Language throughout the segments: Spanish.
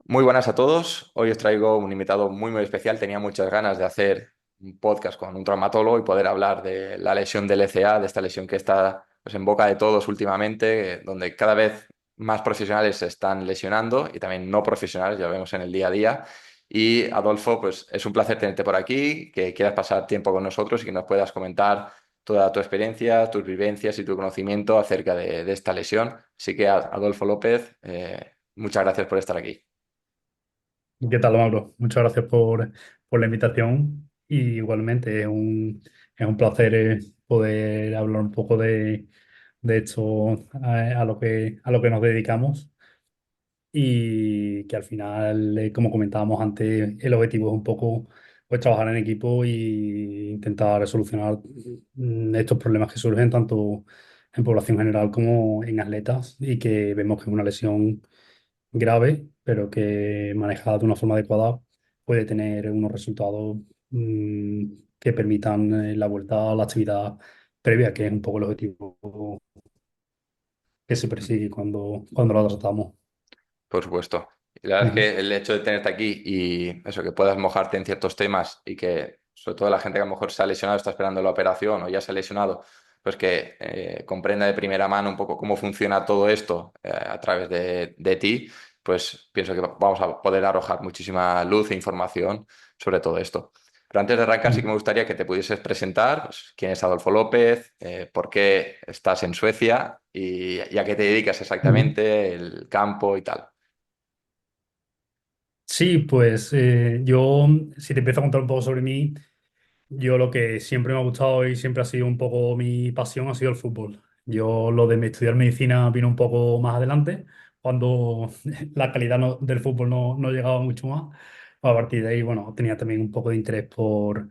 Muy buenas a todos. Hoy os traigo un invitado muy especial. Tenía muchas ganas de hacer un podcast con un traumatólogo y poder hablar de la lesión del LCA, de esta lesión que está pues, en boca de todos últimamente, donde cada vez más profesionales se están lesionando y también no profesionales, ya lo vemos en el día a día. Y Adolfo, pues es un placer tenerte por aquí, que quieras pasar tiempo con nosotros y que nos puedas comentar toda tu experiencia, tus vivencias y tu conocimiento acerca de esta lesión. Así que, Adolfo López, muchas gracias por estar aquí. ¿Qué tal, Mauro? Muchas gracias por la invitación y igualmente es un placer poder hablar un poco de esto a lo que nos dedicamos y que al final, como comentábamos antes, el objetivo es un poco pues, trabajar en equipo y intentar solucionar estos problemas que surgen tanto en población general como en atletas y que vemos que es una lesión grave, pero que manejada de una forma adecuada puede tener unos resultados que permitan la vuelta a la actividad previa, que es un poco el objetivo que se persigue cuando lo tratamos. Por supuesto. Y la verdad es Ujú. que el hecho de tenerte aquí y eso, que puedas mojarte en ciertos temas y que, sobre todo la gente que a lo mejor se ha lesionado, está esperando la operación o ya se ha lesionado, pues que comprenda de primera mano un poco cómo funciona todo esto a través de ti, pues pienso que vamos a poder arrojar muchísima luz e información sobre todo esto. Pero antes de arrancar, sí que me Ujú. gustaría que te pudieses presentar, pues, quién es Adolfo López, por qué estás en Suecia y a qué te dedicas Ujú. exactamente, el campo y tal. Sí, pues yo, si te empiezo a contar un poco sobre mí, yo lo que siempre me ha gustado y siempre ha sido un poco mi pasión ha sido el fútbol. Yo lo de estudiar medicina vino un poco más adelante, cuando la calidad del fútbol no llegaba mucho más. A partir de ahí, bueno, tenía también un poco de interés por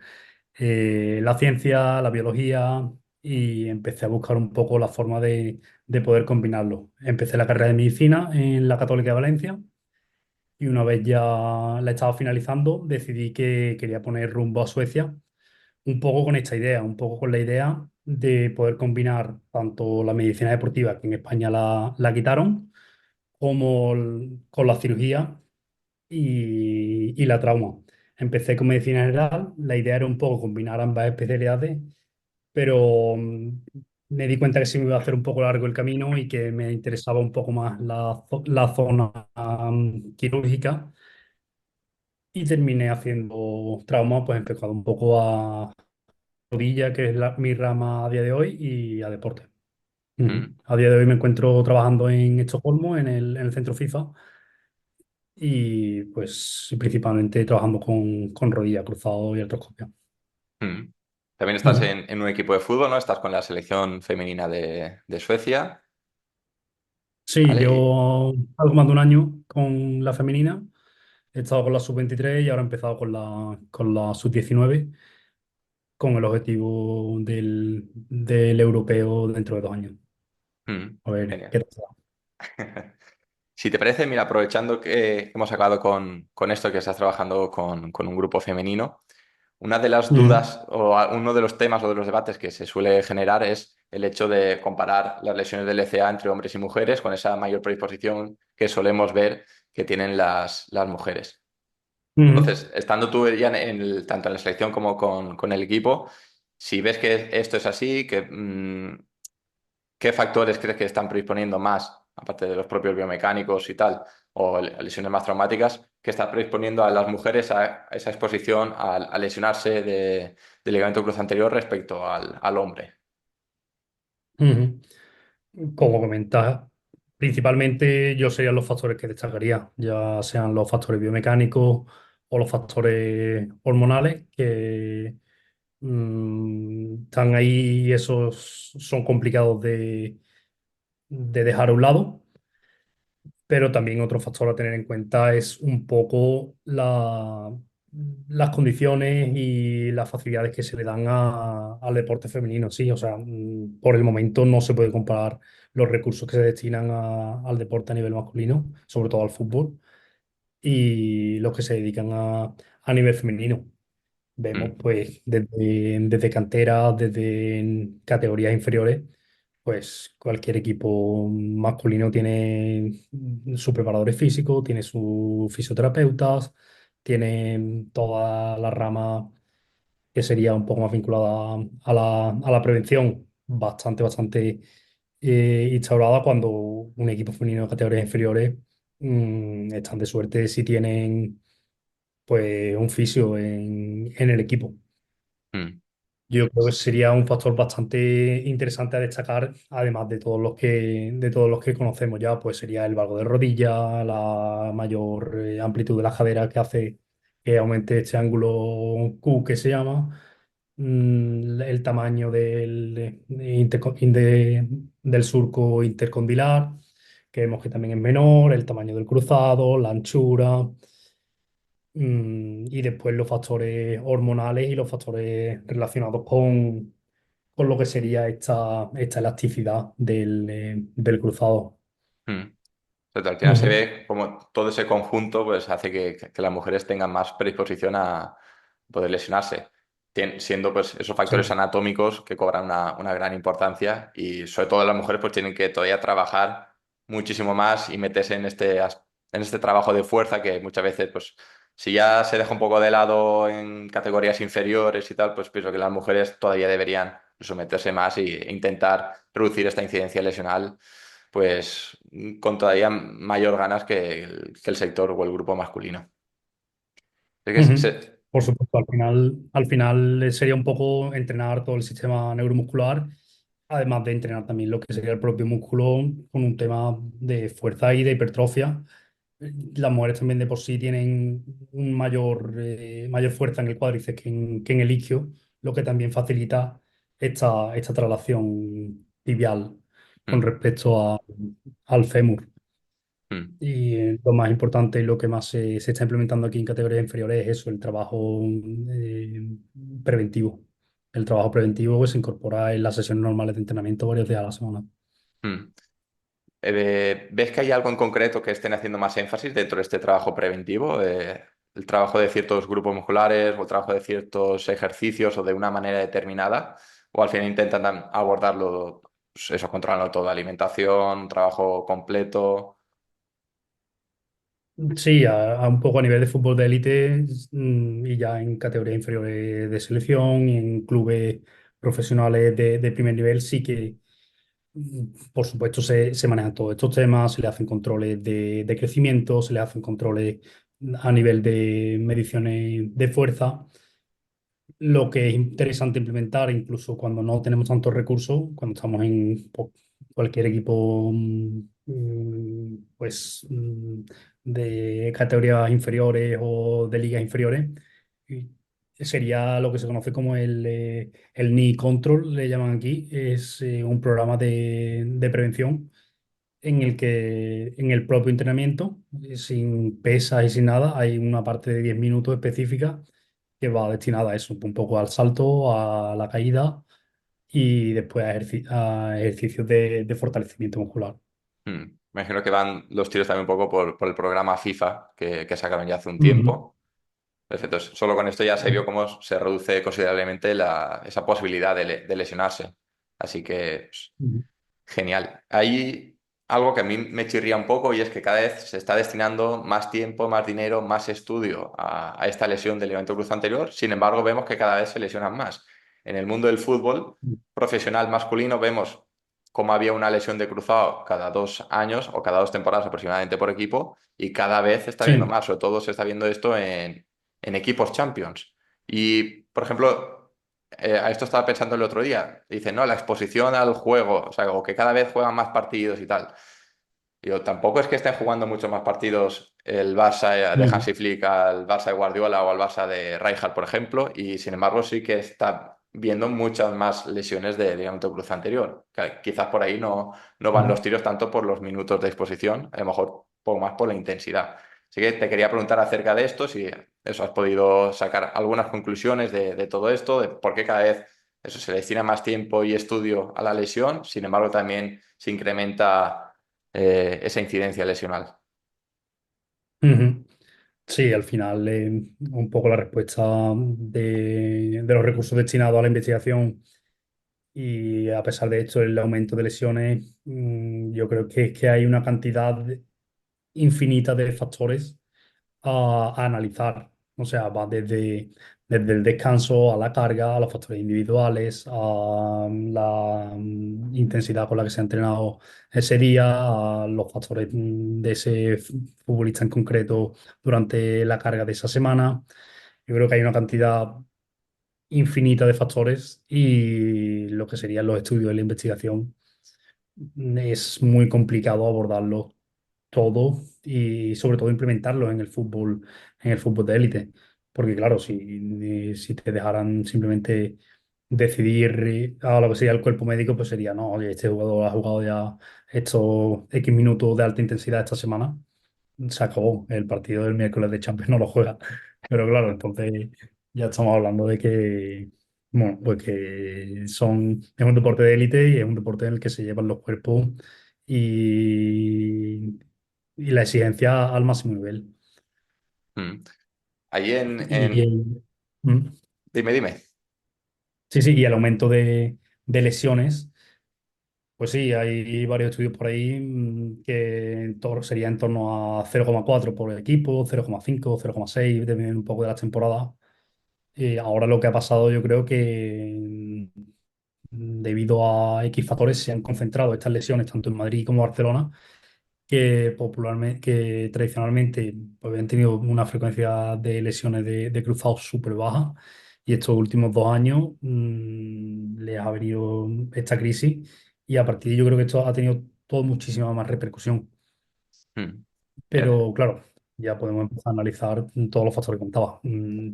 la ciencia, la biología y empecé a buscar un poco la forma de poder combinarlo. Empecé la carrera de medicina en la Católica de Valencia y una vez ya la estaba finalizando, decidí que quería poner rumbo a Suecia un poco con esta idea, un poco con la idea de poder combinar tanto la medicina deportiva, que en España la quitaron, como con la cirugía y la trauma. Empecé con medicina general, la idea era un poco combinar ambas especialidades, pero me di cuenta que sí me iba a hacer un poco largo el camino y que me interesaba un poco más la zona quirúrgica y terminé haciendo trauma, pues empezando un poco a rodilla, que es mi rama a día de hoy, y a deporte. Ujú. Mm, A día de hoy me encuentro trabajando en Estocolmo, en el centro FIFA, y pues principalmente trabajando con rodilla, cruzado y artroscopia. mm. También estás Ujú. en un equipo de fútbol, ¿no? Estás con la selección femenina de Suecia, Sí, ¿vale? llevo algo más de un año con la femenina. He estado con la sub-23 y ahora he empezado con la sub-19 con el objetivo del europeo dentro de 2 años. A ver Genial. qué tal. Si te parece, mira, aprovechando que hemos acabado con esto, que estás trabajando con un grupo femenino, una de las Ujú. dudas uno de los temas o de los debates que se suele generar es el hecho de comparar las lesiones del LCA entre hombres y mujeres con esa mayor predisposición que solemos ver que tienen las mujeres. Ujú. Entonces, estando tú ya tanto en la selección como con el equipo, si ves que esto es así, ¿qué factores crees que están predisponiendo más, aparte de los propios biomecánicos y tal, o lesiones más traumáticas, que está predisponiendo a las mujeres a esa exposición a lesionarse de ligamento cruzado anterior respecto al hombre? Ujú. Como comentas, principalmente yo serían los factores que destacaría, ya sean los factores biomecánicos o los factores hormonales que están ahí y esos son complicados de dejar a un lado. Pero también otro factor a tener en cuenta es un poco las condiciones y las facilidades que se le dan al deporte femenino, sí. O sea, por el momento no se puede comparar los recursos que se destinan al deporte a nivel masculino, sobre todo al fútbol, y los que se dedican a nivel femenino. Vemos Mm, pues desde canteras, desde categorías inferiores pues cualquier equipo masculino tiene su preparador físico, tiene sus fisioterapeutas, tiene toda la rama que sería un poco más vinculada a la prevención, bastante instaurada cuando un equipo femenino de categorías inferiores están de suerte si tienen pues un fisio en el equipo. Mm, Yo creo que sería un factor bastante interesante a destacar, además de todos los que conocemos ya, pues sería el valgo de rodilla, la mayor amplitud de la cadera que hace que aumente este ángulo Q que se llama, el tamaño del surco intercondilar, que vemos que también es menor, el tamaño del cruzado, la anchura. Y después los factores hormonales y los factores relacionados con lo que sería esta elasticidad del cruzado. mm. O sea, al final se Ujú. ve como todo ese conjunto pues hace que las mujeres tengan más predisposición a poder lesionarse, siendo pues esos factores Sí. anatómicos que cobran una gran importancia y sobre todo las mujeres pues tienen que todavía trabajar muchísimo más y meterse en este trabajo de fuerza que muchas veces pues si ya se deja un poco de lado en categorías inferiores y tal, pues pienso que las mujeres todavía deberían someterse más e intentar reducir esta incidencia lesional pues con todavía mayor ganas que el sector o el grupo masculino. Es que Ujú. Por supuesto, al final sería un poco entrenar todo el sistema neuromuscular, además de entrenar también lo que sería el propio músculo con un tema de fuerza y de hipertrofia. Las mujeres también de por sí tienen un mayor fuerza en el cuádriceps que en el isquio, lo que también facilita esta traslación tibial con mm, respecto al fémur. mm, Y lo más importante y lo que más se está implementando aquí en categorías inferiores es eso, el trabajo preventivo. El trabajo preventivo que se incorpora en las sesiones normales de entrenamiento varios días a la semana. mm. ¿Ves que hay algo en concreto que estén haciendo más énfasis dentro de este trabajo preventivo? ¿El trabajo de ciertos grupos musculares o el trabajo de ciertos ejercicios o de una manera determinada? ¿O al final intentan abordarlo, pues eso, controlando toda alimentación, trabajo completo? Sí, a un poco a nivel de fútbol de élite y ya en categorías inferiores de selección y en clubes profesionales de primer nivel sí que, por supuesto, se manejan todos estos temas, se le hacen controles de crecimiento, se le hacen controles a nivel de mediciones de fuerza. Lo que es interesante implementar, incluso cuando no tenemos tantos recursos, cuando estamos en cualquier equipo de categorías inferiores o de ligas inferiores, y sería lo que se conoce como el knee control, le llaman aquí. Es un programa de prevención en el que en el propio entrenamiento, sin pesas y sin nada, hay una parte de 10 minutos específica que va destinada a eso, un poco al salto, a la caída y después a ejercicios de fortalecimiento muscular. Mm. Me imagino que van los tiros también un poco por el programa FIFA que sacaron ya hace un Ujú. tiempo. Perfecto. Solo con esto ya se vio cómo se reduce considerablemente esa posibilidad de lesionarse. Así que, pues, Ujú. genial. Hay algo que a mí me chirría un poco y es que cada vez se está destinando más tiempo, más dinero, más estudio a esta lesión del ligamento cruzado anterior. Sin embargo, vemos que cada vez se lesionan más. En el mundo del fútbol profesional masculino vemos cómo había una lesión de cruzado cada 2 años o cada 2 temporadas aproximadamente por equipo y cada vez se está viendo Sí. más. Sobre todo se está viendo esto en equipos Champions. Y, por ejemplo, a esto estaba pensando el otro día. Dice, no, la exposición al juego, o sea, o que cada vez juegan más partidos y tal. Digo, tampoco es que estén jugando muchos más partidos el Barça de Ujú. Hansi Flick al Barça de Guardiola o al Barça de Rijkaard, por ejemplo, y sin embargo sí que está viendo muchas más lesiones de ligamento cruzado anterior. Quizás por ahí no van Ujú. los tiros tanto por los minutos de exposición, a lo mejor un poco más por la intensidad. Así que te quería preguntar acerca de esto, si eso has podido sacar algunas conclusiones de todo esto, de por qué cada vez eso se destina más tiempo y estudio a la lesión, sin embargo también se incrementa esa incidencia lesional. Ujú. Sí, al final un poco la respuesta de los recursos destinados a la investigación y a pesar de esto, el aumento de lesiones, yo creo que es que hay una cantidad infinita de factores a analizar. O sea, va desde el descanso a la carga, a los factores individuales, a la intensidad con la que se ha entrenado ese día, a los factores de ese futbolista en concreto durante la carga de esa semana. Yo creo que hay una cantidad infinita de factores y lo que serían los estudios y la investigación es muy complicado abordarlo todo y sobre todo implementarlo en el fútbol de élite. Porque claro, si te dejaran simplemente decidir a lo que sería el cuerpo médico, pues sería, no, oye, este jugador ha jugado ya estos X minutos de alta intensidad esta semana, se acabó. El partido del miércoles de Champions no lo juega. Pero claro, entonces ya estamos hablando de que, bueno, pues que es un deporte de élite y es un deporte en el que se llevan los cuerpos y la exigencia al máximo nivel. Mm. Allí Y mm, Dime, dime. sí, sí, y el aumento de lesiones. Pues sí, hay varios estudios por ahí que sería en torno a 0,4 por equipo, 0,5, 0,6, dependiendo un poco de las temporadas. Y ahora lo que ha pasado, yo creo que debido a X factores se han concentrado estas lesiones tanto en Madrid como Barcelona, que tradicionalmente pues, habían tenido una frecuencia de lesiones de cruzados súper baja. Y estos últimos 2 años les ha venido esta crisis y a partir de yo creo que esto ha tenido todo muchísima más repercusión. Mm. Eh, Pero claro, ya podemos empezar a analizar todos los factores que contaba.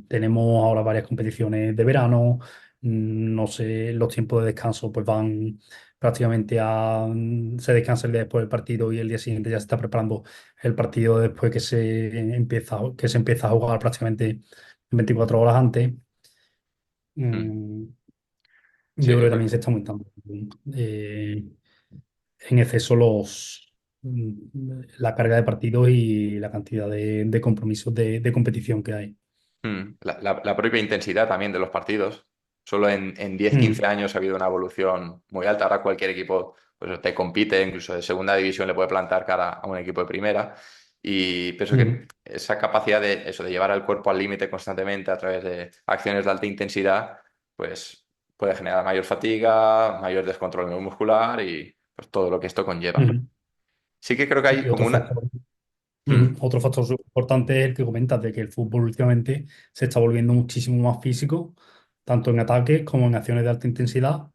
Tenemos ahora varias competiciones de verano, no sé, los tiempos de descanso pues van prácticamente se descansa el día después del partido y el día siguiente ya se está preparando el partido después que se empieza a jugar prácticamente 24 horas antes. mm. Mm, Sí, yo creo que también se está aumentando eh, en exceso la carga de partidos y la cantidad de compromisos de competición que hay. La propia intensidad también de los partidos. Solo en 10 15 Mm, años ha habido una evolución muy alta. Ahora cualquier equipo pues, te compite, incluso de segunda división le puede plantar cara a un equipo de primera. Y pienso que mm, esa capacidad de eso, de llevar al cuerpo al límite constantemente a través de acciones de alta intensidad, pues puede generar mayor fatiga, mayor descontrol muscular y pues, todo lo que esto conlleva. mm. Sí que creo que hay Y como otro una... factor, otro factor súper importante es el que comentas de que el fútbol últimamente se está volviendo muchísimo más físico, tanto en ataques como en acciones de alta intensidad,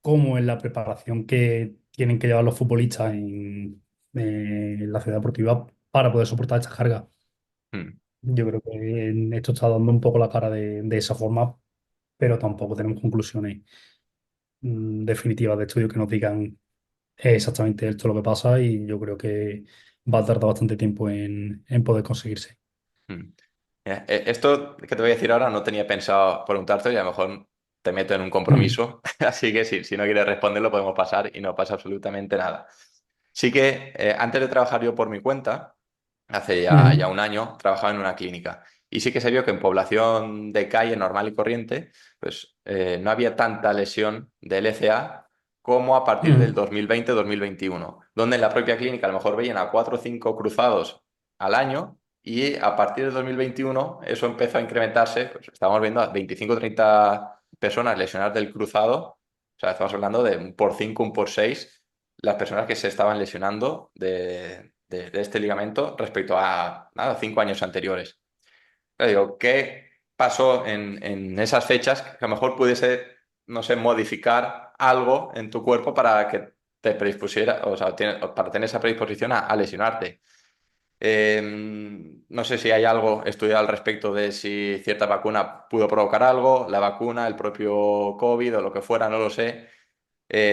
como en la preparación que tienen que llevar los futbolistas en la ciudad deportiva para poder soportar estas cargas. Mm, Yo creo que esto está dando un poco la cara de esa forma, pero tampoco tenemos conclusiones definitivas de estudios que nos digan exactamente esto lo que pasa y yo creo que va a tardar bastante tiempo en poder conseguirse. mm. Esto que te voy a decir ahora no tenía pensado preguntarte y a lo mejor te meto en un Mm, compromiso, así que si no quieres responderlo podemos pasar y no pasa absolutamente nada. Sí que antes de trabajar yo por mi cuenta, hace ya mm, un año, trabajaba en una clínica y sí que se vio que en población de calle normal y corriente, pues no había tanta lesión de LCA como a partir del mm, 2020-2021, donde en la propia clínica a lo mejor veían a 4 o 5 cruzados al año y a partir del 2021 eso empezó a incrementarse, pues estamos viendo a 25 o 30 personas lesionadas del cruzado, o sea, estamos hablando de un por 5 un por 6 las personas que se estaban lesionando de este ligamento respecto a nada, 5 años anteriores. Pero digo, ¿qué pasó en esas fechas que a lo mejor pudiese, no sé, modificar algo en tu cuerpo para que te predispusiera, o sea, para tener esa predisposición a lesionarte? No sé si hay algo estudiado al respecto de si cierta vacuna pudo provocar algo, la vacuna, el propio COVID o lo que fuera, no lo sé.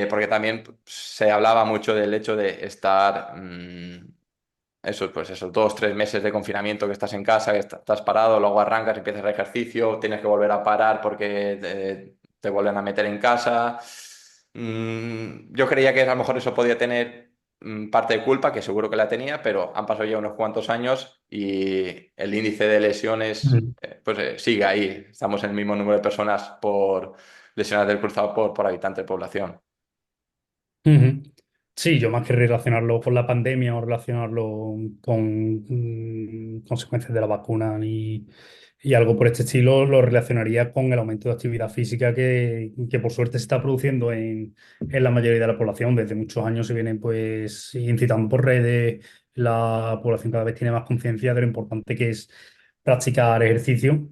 Porque también se hablaba mucho del hecho de estar, pues esos 2 3 meses de confinamiento que estás en casa, que estás parado, luego arrancas, empiezas el ejercicio, tienes que volver a parar porque te vuelven a meter en casa. Yo creía que a lo mejor eso podía tener parte de culpa, que seguro que la tenía, pero han pasado ya unos cuantos años y el índice de lesiones mm, sigue ahí. Estamos en el mismo número de personas por lesiones del cruzado por habitante de población. Ujú. Sí, yo más que relacionarlo con la pandemia o relacionarlo con consecuencias de la vacuna y algo por este estilo, lo relacionaría con el aumento de actividad física que por suerte se está produciendo en la mayoría de la población. Desde muchos años se vienen pues incitando por redes, la población cada vez tiene más conciencia de lo importante que es practicar ejercicio.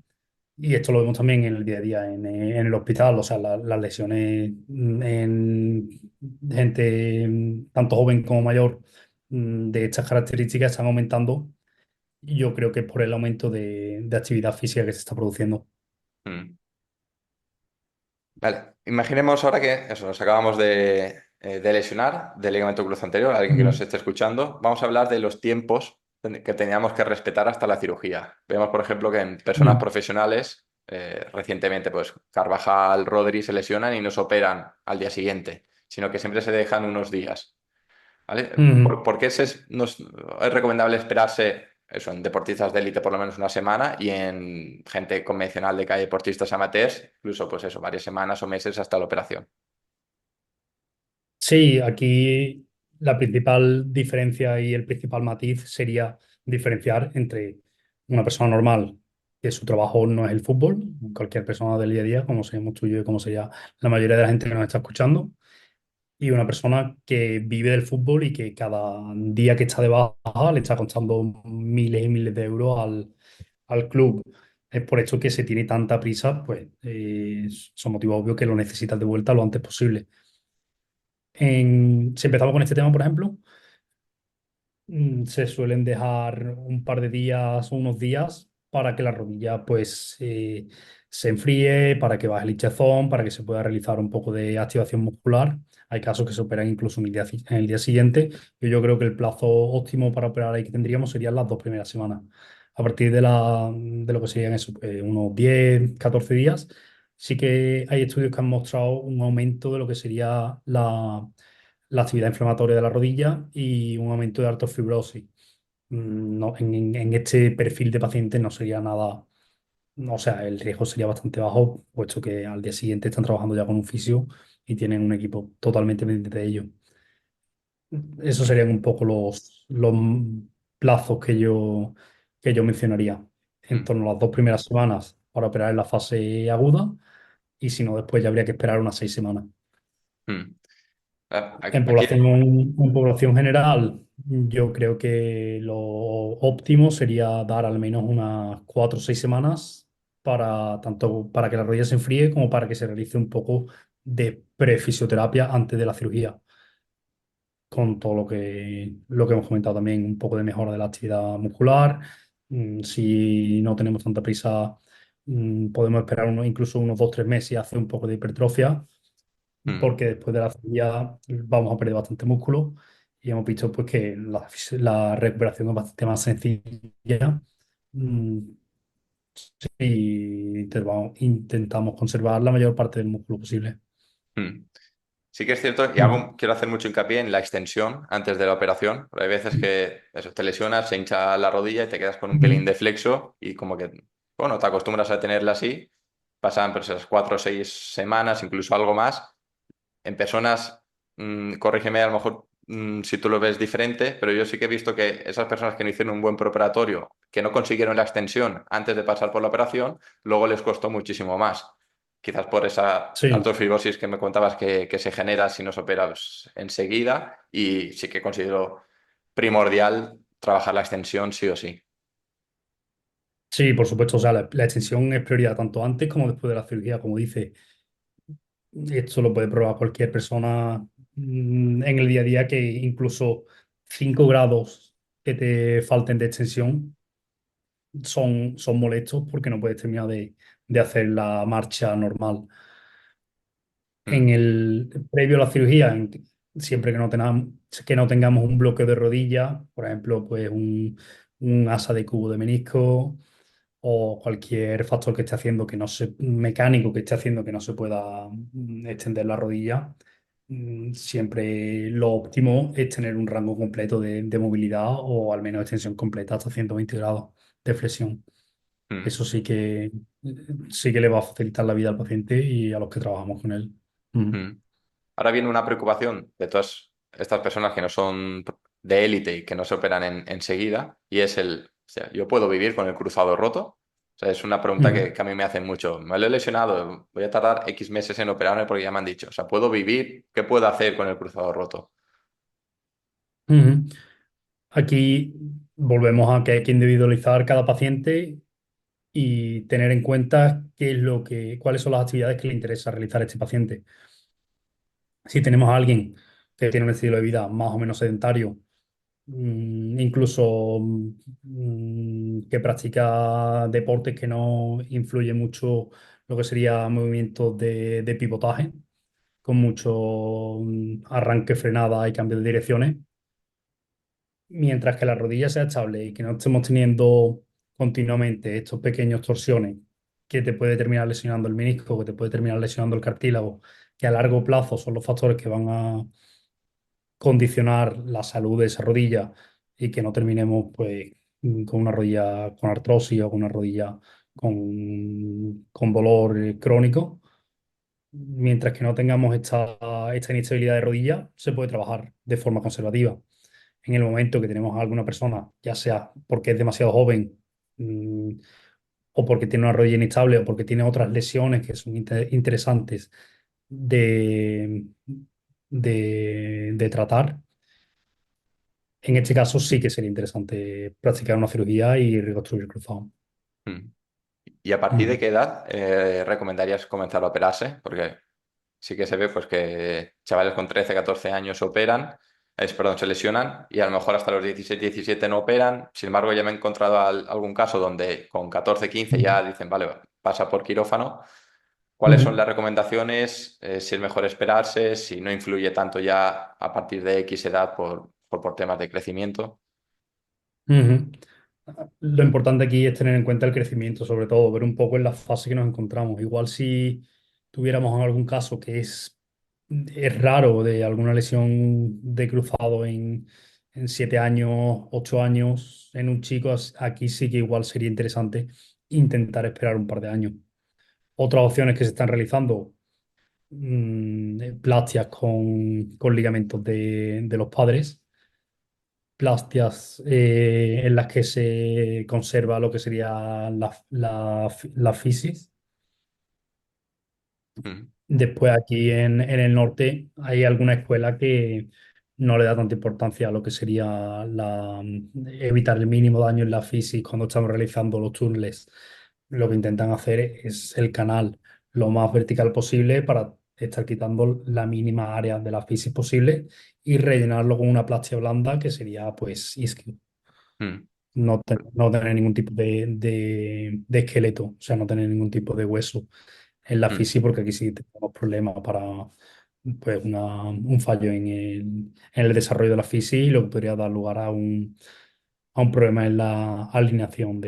Y esto lo vemos también en el día a día, en el hospital, o sea, las lesiones en gente tanto joven como mayor de estas características están aumentando. Y yo creo que es por el aumento de actividad física que se está produciendo. Mm. Vale, imaginemos ahora que eso, nos acabamos de lesionar del ligamento cruzado anterior, alguien que nos Ujú. esté escuchando. Vamos a hablar de los tiempos que teníamos que respetar hasta la cirugía. Vemos, por ejemplo, que en personas Ujú. profesionales, recientemente, pues Carvajal, Rodri se lesionan y no se operan al día siguiente, sino que siempre se dejan unos días. ¿Vale? Ujú. ¿Por qué es recomendable esperarse eso, en deportistas de élite por lo menos una semana y en gente convencional de calle, deportistas amateurs, incluso pues eso, varias semanas o meses hasta la operación? Sí, aquí la principal diferencia y el principal matiz sería diferenciar entre una persona normal, que su trabajo no es el fútbol, cualquier persona del día a día, como seamos tú y yo y como sea la mayoría de la gente que nos está escuchando, y una persona que vive del fútbol y que cada día que está de baja le está costando miles y miles de euros al club. Es por esto que se tiene tanta prisa, pues son motivos obvios que lo necesitas de vuelta lo antes posible. Si empezamos con este tema, por ejemplo, se suelen dejar un par de días o unos días para que la rodilla pues se enfríe, para que baje el hinchazón, para que se pueda realizar un poco de activación muscular. Hay casos que se operan incluso en el día siguiente. Yo creo que el plazo óptimo para operar ahí que tendríamos serían las 2 primeras semanas. A partir de lo que serían eso, unos 10 14 días, sí que hay estudios que han mostrado un aumento de lo que sería la actividad inflamatoria de la rodilla y un aumento de artrofibrosis. No, en este perfil de pacientes no sería nada, no, o sea, el riesgo sería bastante bajo, puesto que al día siguiente están trabajando ya con un fisio y tienen un equipo totalmente pendiente de ello. Esos Mm, serían un poco los plazos que yo mencionaría. En mm, torno a las 2 primeras semanas para operar en la fase aguda y si no, después ya habría que esperar unas 6 semanas. mm. Aquí, En población general, yo creo que lo óptimo sería dar al menos unas 4 o 6 semanas para tanto para que la rodilla se enfríe como para que se realice un poco de prefisioterapia antes de la cirugía, con todo lo que hemos comentado también, un poco de mejora de la actividad muscular. Si no tenemos tanta prisa, podemos esperar incluso unos 2 o 3 meses y hacer un poco de hipertrofia mm, porque después de la cirugía vamos a perder bastante músculo y hemos visto pues que la recuperación es bastante más sencilla mm, y intentamos conservar la mayor parte del músculo posible. mm. Sí que es cierto, y Mm. quiero hacer mucho hincapié en la extensión antes de la operación. Pero hay veces que eso, te lesionas, se hincha la rodilla y te quedas con un pelín Ujú. de flexo y como que, bueno, te acostumbras a tenerla así. Pasan pues esas 4 o 6 semanas, incluso algo más. En personas, corrígeme a lo mejor si tú lo ves diferente, pero yo sí que he visto que esas personas que no hicieron un buen preoperatorio, que no consiguieron la extensión antes de pasar por la operación, luego les costó muchísimo más. Quizás por esa Sí, artrofibrosis que me contabas que se genera si no se opera pues, enseguida, y sí que considero primordial trabajar la extensión sí o sí. sí, por supuesto, o sea, la extensión es prioridad tanto antes como después de la cirugía, como dice. Esto lo puede probar cualquier persona en el día a día que incluso 5 grados que te falten de extensión son molestos porque no puedes terminar de hacer la marcha normal. En Mm, el previo a la cirugía, siempre que no tengamos un bloqueo de rodilla, por ejemplo, pues un asa de cubo de menisco o cualquier factor que esté haciendo que no se, mecánico que esté haciendo que no se pueda extender la rodilla, siempre lo óptimo es tener un rango completo de movilidad o al menos extensión completa hasta 120 grados de flexión. Mm, Eso sí que le va a facilitar la vida al paciente y a los que trabajamos con él. Mm. mm. Ahora viene una preocupación de todas estas personas que no son de élite y que no se operan enseguida, y es o sea, ¿yo puedo vivir con el cruzado roto? O sea, es una pregunta Ujú. que a mí me hacen mucho. Me lo he lesionado, voy a tardar X meses en operarme porque ya me han dicho, o sea, ¿puedo vivir? ¿Qué puedo hacer con el cruzado roto? Ujú. Aquí volvemos a que hay que individualizar cada paciente y tener en cuenta cuáles son las actividades que le interesa realizar a este paciente. Si tenemos a alguien que tiene un estilo de vida más o menos sedentario, incluso que practica deportes que no influye mucho lo que sería movimientos de pivotaje, con mucho arranque, frenada y cambio de direcciones, mientras que la rodilla sea estable y que no estemos teniendo continuamente estos pequeños torsiones que te puede terminar lesionando el menisco, que te puede terminar lesionando el cartílago, que a largo plazo son los factores que van a condicionar la salud de esa rodilla y que no terminemos pues con una rodilla con artrosis o con una rodilla con dolor crónico. Mientras que no tengamos esta inestabilidad de rodilla, se puede trabajar de forma conservativa. En el momento que tenemos a alguna persona, ya sea porque es demasiado joven, mm, o porque tiene una rodilla inestable, o porque tiene otras lesiones que son interesantes de, de tratar, en este caso sí que sería interesante practicar una cirugía y reconstruir el cruzado. Mm. ¿Y a partir de Ujú. qué edad recomendarías comenzar a operarse? Porque sí que se ve pues que chavales con 13 14 años se operan, perdón, se lesionan y a lo mejor hasta los 16 17 no operan. Sin embargo, ya me he encontrado algún caso donde con 14 15 Ujú. ya dicen, vale, pasa por quirófano. ¿Cuáles son Ujú. las recomendaciones? Si es mejor esperarse, si no influye tanto ya a partir de X edad por temas de crecimiento. Ujú. Lo importante aquí es tener en cuenta el crecimiento, sobre todo, ver un poco en la fase que nos encontramos. Igual si tuviéramos algún caso que es raro de alguna lesión de cruzado en 7 años, 8 años, en un chico, aquí sí que igual sería interesante intentar esperar un par de años. Otras opciones que se están realizando, plastias con ligamentos de los padres, plastias en las que se conserva lo que sería la fisis. Mm, Después aquí en el norte hay alguna escuela que no le da tanta importancia a lo que sería evitar el mínimo daño en la fisis cuando estamos realizando los túneles. Lo que intentan hacer es el canal lo más vertical posible para estar quitando la mínima área de la fisis posible y rellenarlo con una plastia blanda que sería pues isquio. mm, No tener ningún tipo de esqueleto, o sea, no tener ningún tipo de hueso en la mm. física, porque aquí sí tenemos problemas para pues, un fallo en el desarrollo de la física y lo que podría dar lugar a un problema en la alineación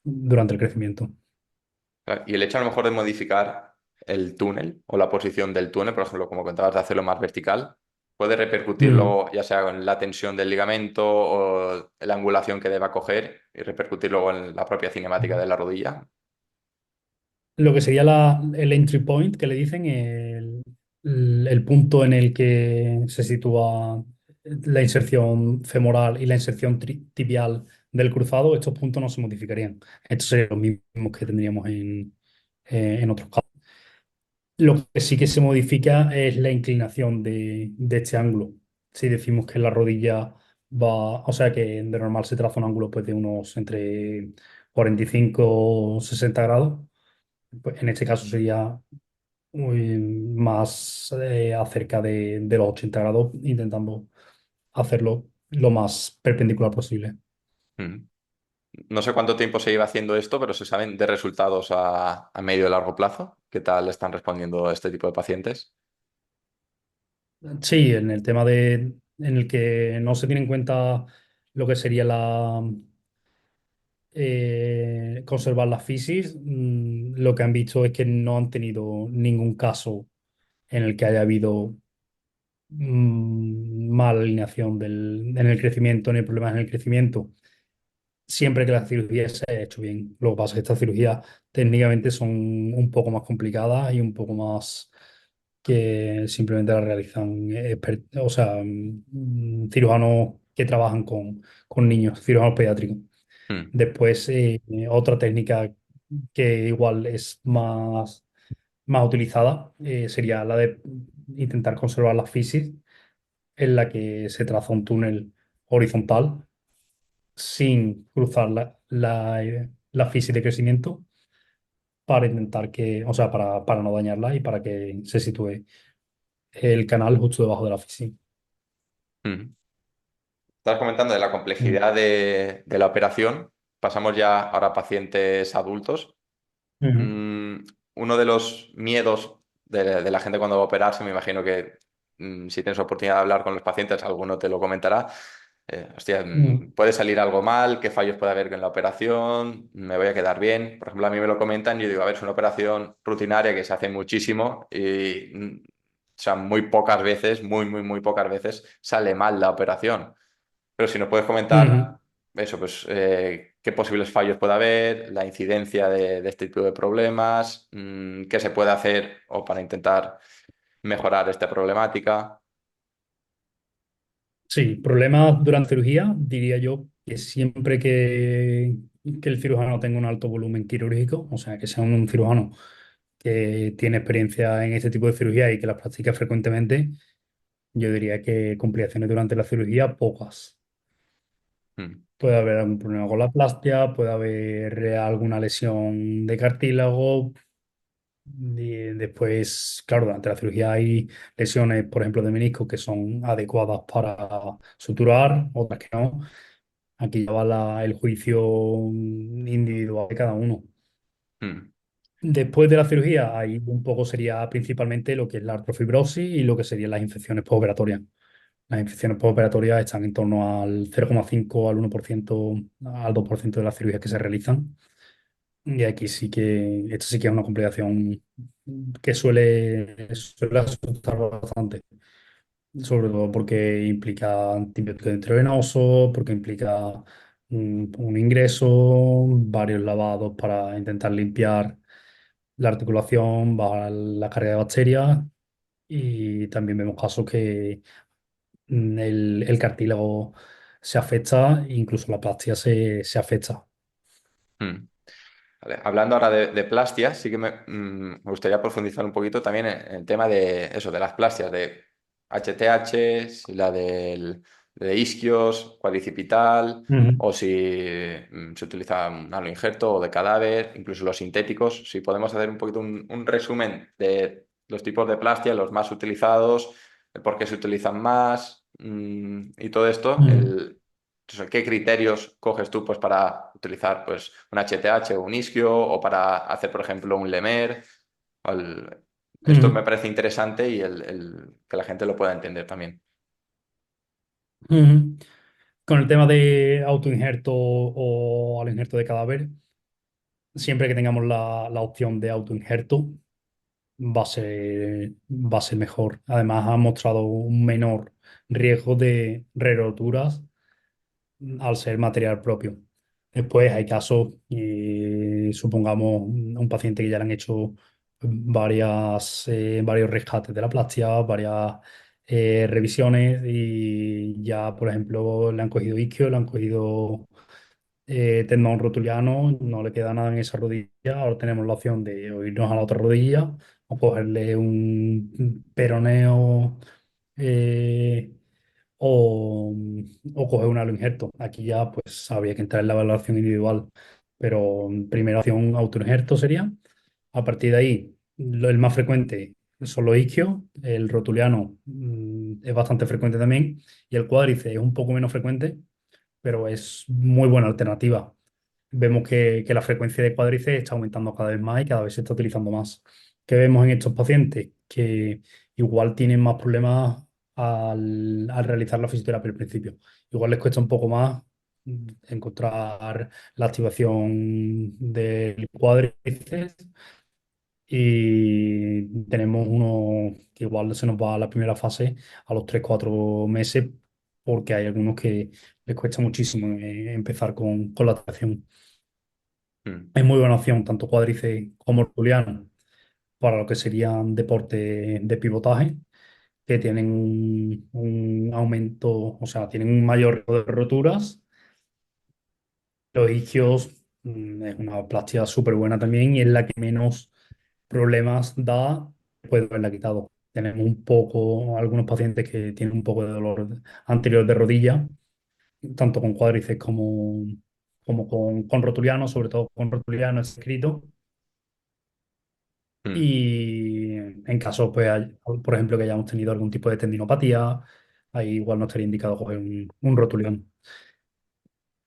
durante el crecimiento. Claro, y el hecho a lo mejor de modificar el túnel o la posición del túnel, por ejemplo, como contabas, de hacerlo más vertical, puede repercutir Mm. luego, ya sea en la tensión del ligamento o la angulación que deba coger y repercutir luego en la propia cinemática de la rodilla. Lo que sería el entry point, que le dicen, el punto en el que se sitúa la inserción femoral y la inserción tibial del cruzado, estos puntos no se modificarían. Estos serían los mismos que tendríamos en otros casos. Lo que sí que se modifica es la inclinación de este ángulo. Si decimos que la rodilla va, o sea que de normal se traza un ángulo pues, de unos entre 45 o 60 grados, pues en este caso sería más acerca de los 80 grados, intentando hacerlo lo más perpendicular posible. Mm. No sé cuánto tiempo se lleva haciendo esto, pero se saben de resultados a medio y largo plazo. ¿Qué tal están respondiendo a este tipo de pacientes? Sí, en el tema en el que no se tiene en cuenta lo que sería conservar la fisis, lo que han visto es que no han tenido ningún caso en el que haya habido mala alineación en el crecimiento, ni problemas en el crecimiento. siempre que la cirugía se haya hecho bien. Lo que pasa es que estas cirugías técnicamente son un poco más complicadas y un poco más que simplemente la realizan o sea, cirujanos que trabajan con niños, cirujanos pediátricos. Mm, Después, otra técnica que igual es más utilizada sería la de intentar conservar la fisis, en la que se traza un túnel horizontal sin cruzar la fisis de crecimiento para intentar que, o sea, para no dañarla y para que se sitúe el canal justo debajo de la fisis. mm. Estabas comentando de la Mm. complejidad de la operación. Pasamos ya ahora a pacientes adultos. Ujú. Mm, Uno de los miedos de la gente cuando va a operarse, me imagino que si tienes oportunidad de hablar con los pacientes, alguno te lo comentará. Hostia, Mm. puede salir algo mal, qué fallos puede haber en la operación, me voy a quedar bien. Por ejemplo, a mí me lo comentan y yo digo, a ver, es una operación rutinaria que se hace muchísimo y o sea, muy pocas veces, muy pocas veces sale mal la operación. Pero si nos puedes comentar Ujú. eso, pues qué posibles fallos puede haber, la incidencia de este tipo de problemas, qué se puede hacer o para intentar mejorar esta problemática. Sí, problemas durante cirugía, diría yo que siempre que el cirujano tenga un alto volumen quirúrgico, o sea, que sea un cirujano que tiene experiencia en este tipo de cirugía y que las practica frecuentemente, yo diría que complicaciones durante la cirugía, pocas. Mm, Puede haber algún problema con la plastia, puede haber alguna lesión de cartílago. Y después, claro, durante la cirugía hay lesiones, por ejemplo, de menisco que son adecuadas para suturar, otras que no. Aquí ya va el juicio individual de cada uno. mm, Después de la cirugía, ahí un poco sería principalmente lo que es la artrofibrosis y lo que serían las infecciones postoperatorias. Las infecciones postoperatorias están en torno al 0,5 al 1%, al 2% de las cirugías que se realizan. Y aquí sí que, esto sí que es una complicación que suele asustar bastante, sobre todo porque implica antibiótico intravenoso, porque implica un ingreso, varios lavados para intentar limpiar la articulación, bajar la carga de bacterias y también vemos casos que el cartílago se afecta, incluso la plastia se afecta. mm. Vale, hablando ahora de plastias, sí que me gustaría profundizar un poquito también en el tema de eso, de las plastias, de HTH, si la de isquios, cuadricipital, Ujú. o si se utiliza un aloinjerto o de cadáver, incluso los sintéticos. Si podemos hacer un poquito un resumen de los tipos de plastia, los más utilizados, el por qué se utilizan más, y todo esto, Ujú. entonces, ¿qué criterios coges tú pues, para utilizar pues, un HTH o un isquio o para hacer, por ejemplo, un LEMER? Esto me Ujú. parece interesante y que la gente lo pueda entender también. Ujú. Con el tema de autoinjerto o al injerto de cadáver, siempre que tengamos la opción de autoinjerto, va a ser mejor. Además, ha mostrado un menor riesgo de reroturas al ser material propio. Después hay casos, supongamos un paciente que ya le han hecho varios rescates de la plastia, varias revisiones y ya, por ejemplo, le han cogido isquio, le han cogido tendón rotuliano, no le queda nada en esa rodilla. Ahora tenemos la opción de o irnos a la otra rodilla o cogerle un peroneo eh, o, o coger un halo injerto. Aquí ya pues habría que entrar en la valoración individual, pero primera opción autoinjerto sería. A partir de ahí, el más frecuente son los isquios, el rotuliano es bastante frecuente también y el cuádriceps es un poco menos frecuente, pero es muy buena alternativa. Vemos que la frecuencia de cuádriceps está aumentando cada vez más y cada vez se está utilizando más. ¿Qué vemos en estos pacientes? Que igual tienen más problemas al realizar la fisioterapia al principio. Igual les cuesta un poco más encontrar la activación del cuádriceps y tenemos uno que igual se nos va a la primera fase a los 3 4 meses porque hay algunos que les cuesta muchísimo empezar con la tracción. mm, Es muy buena opción, tanto cuádriceps como rotuliano, para lo que serían deportes de pivotaje, que tienen un aumento, o sea, tienen un mayor riesgo de roturas. Los isquios es una plástica súper buena también y es la que menos problemas da después de haberla quitado. Tenemos un poco, algunos pacientes que tienen un poco de dolor anterior de rodilla, tanto con cuádriceps como con rotuliano, sobre todo con rotuliano escrito. mm, Y en caso, pues, por ejemplo, que hayamos tenido algún tipo de tendinopatía, ahí igual no estaría indicado coger un rotuliano.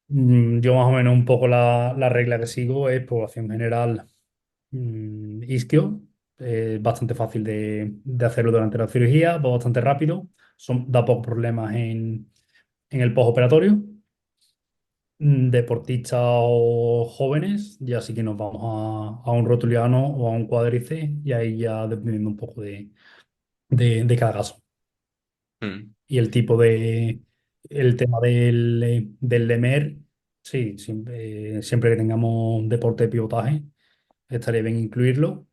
Yo más o menos un poco la regla que sigo es población general isquio. Bastante fácil de hacerlo durante la cirugía, va bastante rápido, da pocos problemas en el postoperatorio. Deportistas o jóvenes, ya sí que nos vamos a un rotuliano o a un cuádriceps y ahí ya dependiendo un poco de cada caso. mm, Y el tema del LEMER, sí, siempre que tengamos deporte de pivotaje, estaría bien incluirlo.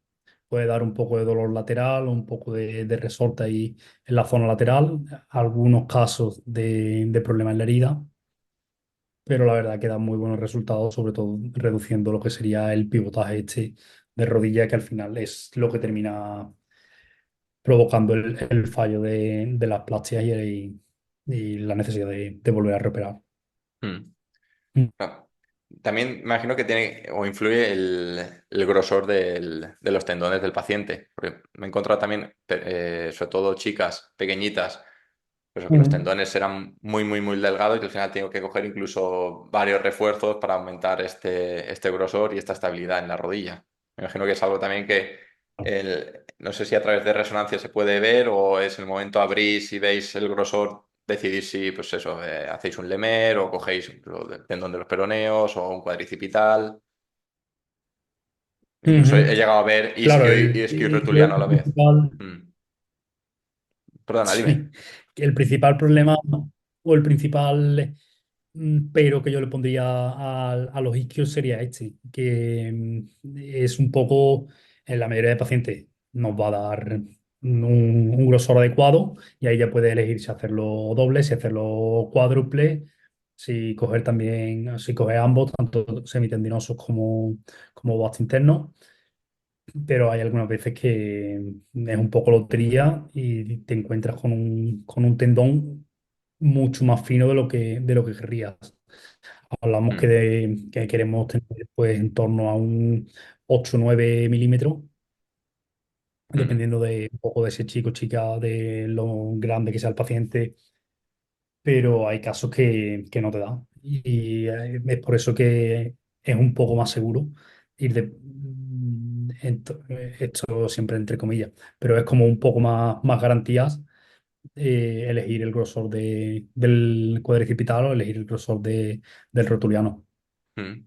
Puede dar un poco de dolor lateral, un poco de resorte ahí en la zona lateral, algunos casos de problemas en la herida, pero la verdad que da muy buenos resultados, sobre todo reduciendo lo que sería el pivotaje este de rodilla, que al final es lo que termina provocando el fallo de las plásticas y la necesidad de volver a reoperar. mm. Mm. Claro. También me imagino que tiene o influye el grosor de los tendones del paciente, porque me he encontrado también, sobre todo chicas pequeñitas, pues que los Ujú. tendones eran muy, muy, muy delgados y que al final tengo que coger incluso varios refuerzos para aumentar este grosor y esta estabilidad en la rodilla. Me imagino que es algo también que no sé si a través de resonancia se puede ver o es el momento abrís y veis el grosor, decidir si, pues eso, hacéis un lemer o cogéis el tendón de los peroneos o un cuadricipital. Incluso he Ujú. llegado a ver Claro, isquio y isquioretuliano a la vez. Mm. Perdona, dime. sí, que el principal problema o el principal pero que yo le pondría a los isquios sería este, que es un poco, en la mayoría de pacientes nos va a dar un grosor adecuado y ahí ya puede elegir si hacerlo doble, si hacerlo cuádruple, si también, si coger ambos, tanto semitendinosos como vasto interno, pero hay algunas veces que es un poco lotería y te encuentras con un tendón mucho más fino de lo que querrías. Hablamos que, Mm, que queremos tener pues en torno a un 8 o 9 milímetros, mm, dependiendo de un poco de ese chico, chica, de lo grande que sea el paciente, pero hay casos que no te dan. Y es por eso que es un poco más seguro ir esto siempre entre comillas, pero es como un poco más garantías elegir el grosor del cuadricipital o elegir el grosor del rotuliano. mm.